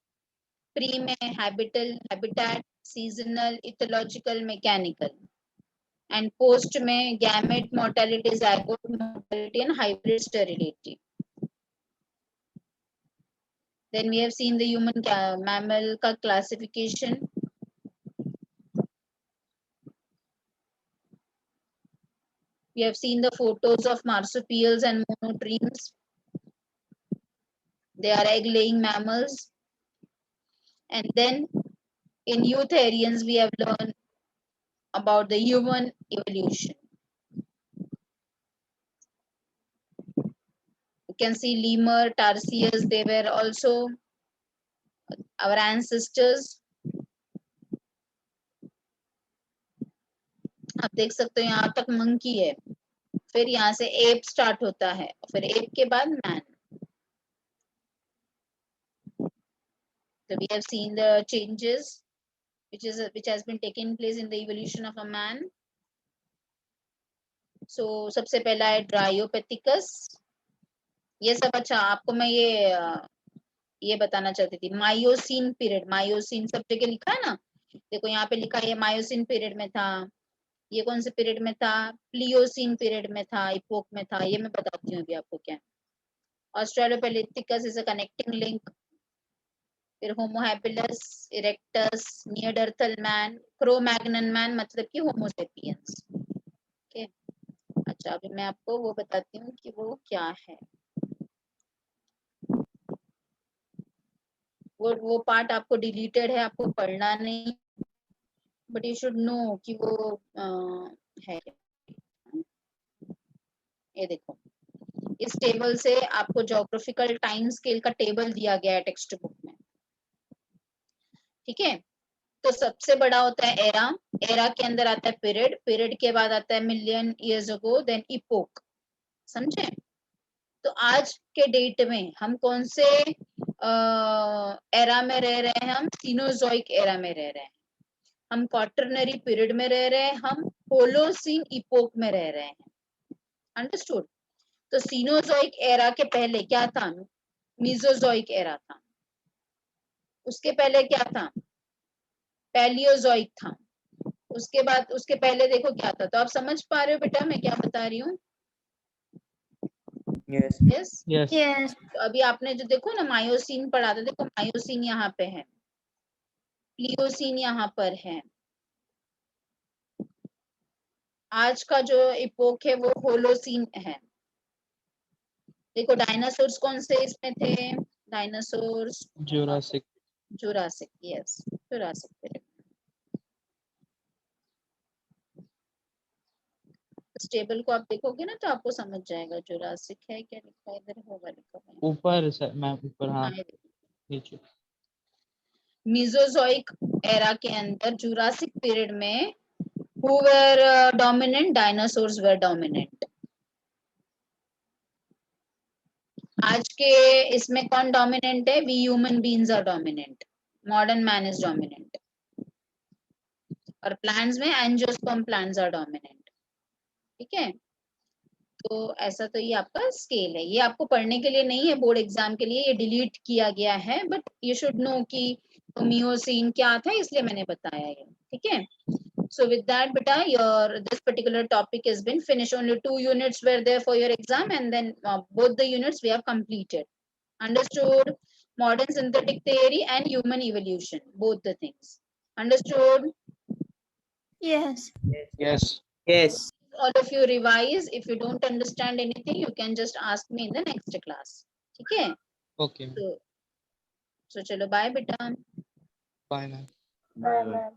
Pre में habitat, seasonal, ethological, mechanical. And post में gamete mortality, zygote mortality, and hybrid sterility. Then we have seen the human mammal ka classification. We have seen the photos of marsupials and monotremes. They are egg-laying mammals. And then in eutherians, we have learned about the human evolution. You can see lemur, tarsiers, they were also our ancestors. आप देख सकते हो यहाँ तक monkey है, फिर यहाँ से एप स्टार्ट होता है, फिर एप के बाद man. So we have seen the changes which has been taken place in the evolution of a man. So सबसे पहला है ड्रायोपेथिकस. ये सब अच्छा आपको मैं ये बताना चाहती थी. मायोसिन पीरियड, मायोसिन सब जगह लिखा है ना, देखो यहाँ पे लिखा है मायोसिन पीरियड में था. ये कौन से पीरियड में था? प्लियोसिन पीरियड में था, इपोक में था. ये मैं बताती हूँ अभी आपको क्या. Australopithecus is a connecting link. फिर Homo habilis, erectus, Neanderthal man, Cro-Magnon man मतलब कि होमो सेपियंस. ओके, अच्छा अभी मैं आपको वो बताती हूँ कि वो क्या है. वो पार्ट आपको डिलीटेड है, आपको पढ़ना नहीं, बट यू शुड नो कि वो है. ये देखो, इस टेबल से आपको ज्योग्राफिकल टाइम स्केल का टेबल दिया गया है टेक्स्ट बुक में. ठीक है, तो सबसे बड़ा होता है एरा. एरा के अंदर आता है पीरियड. पीरियड के बाद आता है million years ago, then epoch. समझे? तो आज के डेट में हम कौन से एरा में रह रहे हैं? हम सीनोजोइक एरा में रह रहे हैं. हम क्वाटरनरी पीरियड में रह रहे हैं. हम होलोसीन इपोक में रह रहे हैं. अंडरस्टूड? तो सीनोजोइक एरा के पहले क्या था? मीजोजोइक एरा था. उसके पहले क्या था? पैलियोजोइक था. उसके बाद, उसके पहले देखो क्या था. तो आप समझ पा रहे हो बेटा मैं क्या बता रही हूँ? यस. यस. Yes. Yes. तो अभी आपने जो देखो ना मायोसिन पढ़ा था, देखो मायोसिन यहाँ पे है, प्लियोसिन यहाँ पर है. आज का जो इपोक है वो होलोसीन है. देखो डायनासोर्स कौन से इसमें थे? Dinosaurs Jurassic. Jurassic. Yes, Jurassic period. इस टेबल को आप देखोगे ना तो आपको समझ जाएगा. जुरासिक है क्या लिखा है इधर? होगा लिखा है. ऊपर मैम, ऊपर. हाँ, हाँ, ये देखो. नीचे. मीजोजोइक एरा के अंदर जुरासिक पीरियड में who were dominant? Dinosaurs were dominant. आज के इसमें कौन डोमिनेंट है? We human beings are dominant. Modern man is dominant. और प्लांट्स में एंजियोस्पर्म प्लांट्स आर डोमिनेंट. ठीक है, तो ऐसा तो ये आपका स्केल है. ये आपको पढ़ने के लिए नहीं है, बोर्ड एग्जाम के लिए ये डिलीट किया गया है, बट यू शुड नो कि मियोसिन क्या था, इसलिए मैंने बताया ये. ठीक है. So with that, beta, this particular topic has been finished. Only 2 units were there for your exam, and then both the units we have completed. Understood? Modern synthetic theory and human evolution, both the things. Understood? Yes. Yes. Yes. All of you revise. If you don't understand anything, you can just ask me in the next class. Okay? Okay. So chalo, bye, beta. Bye, ma'am. Bye, ma'am.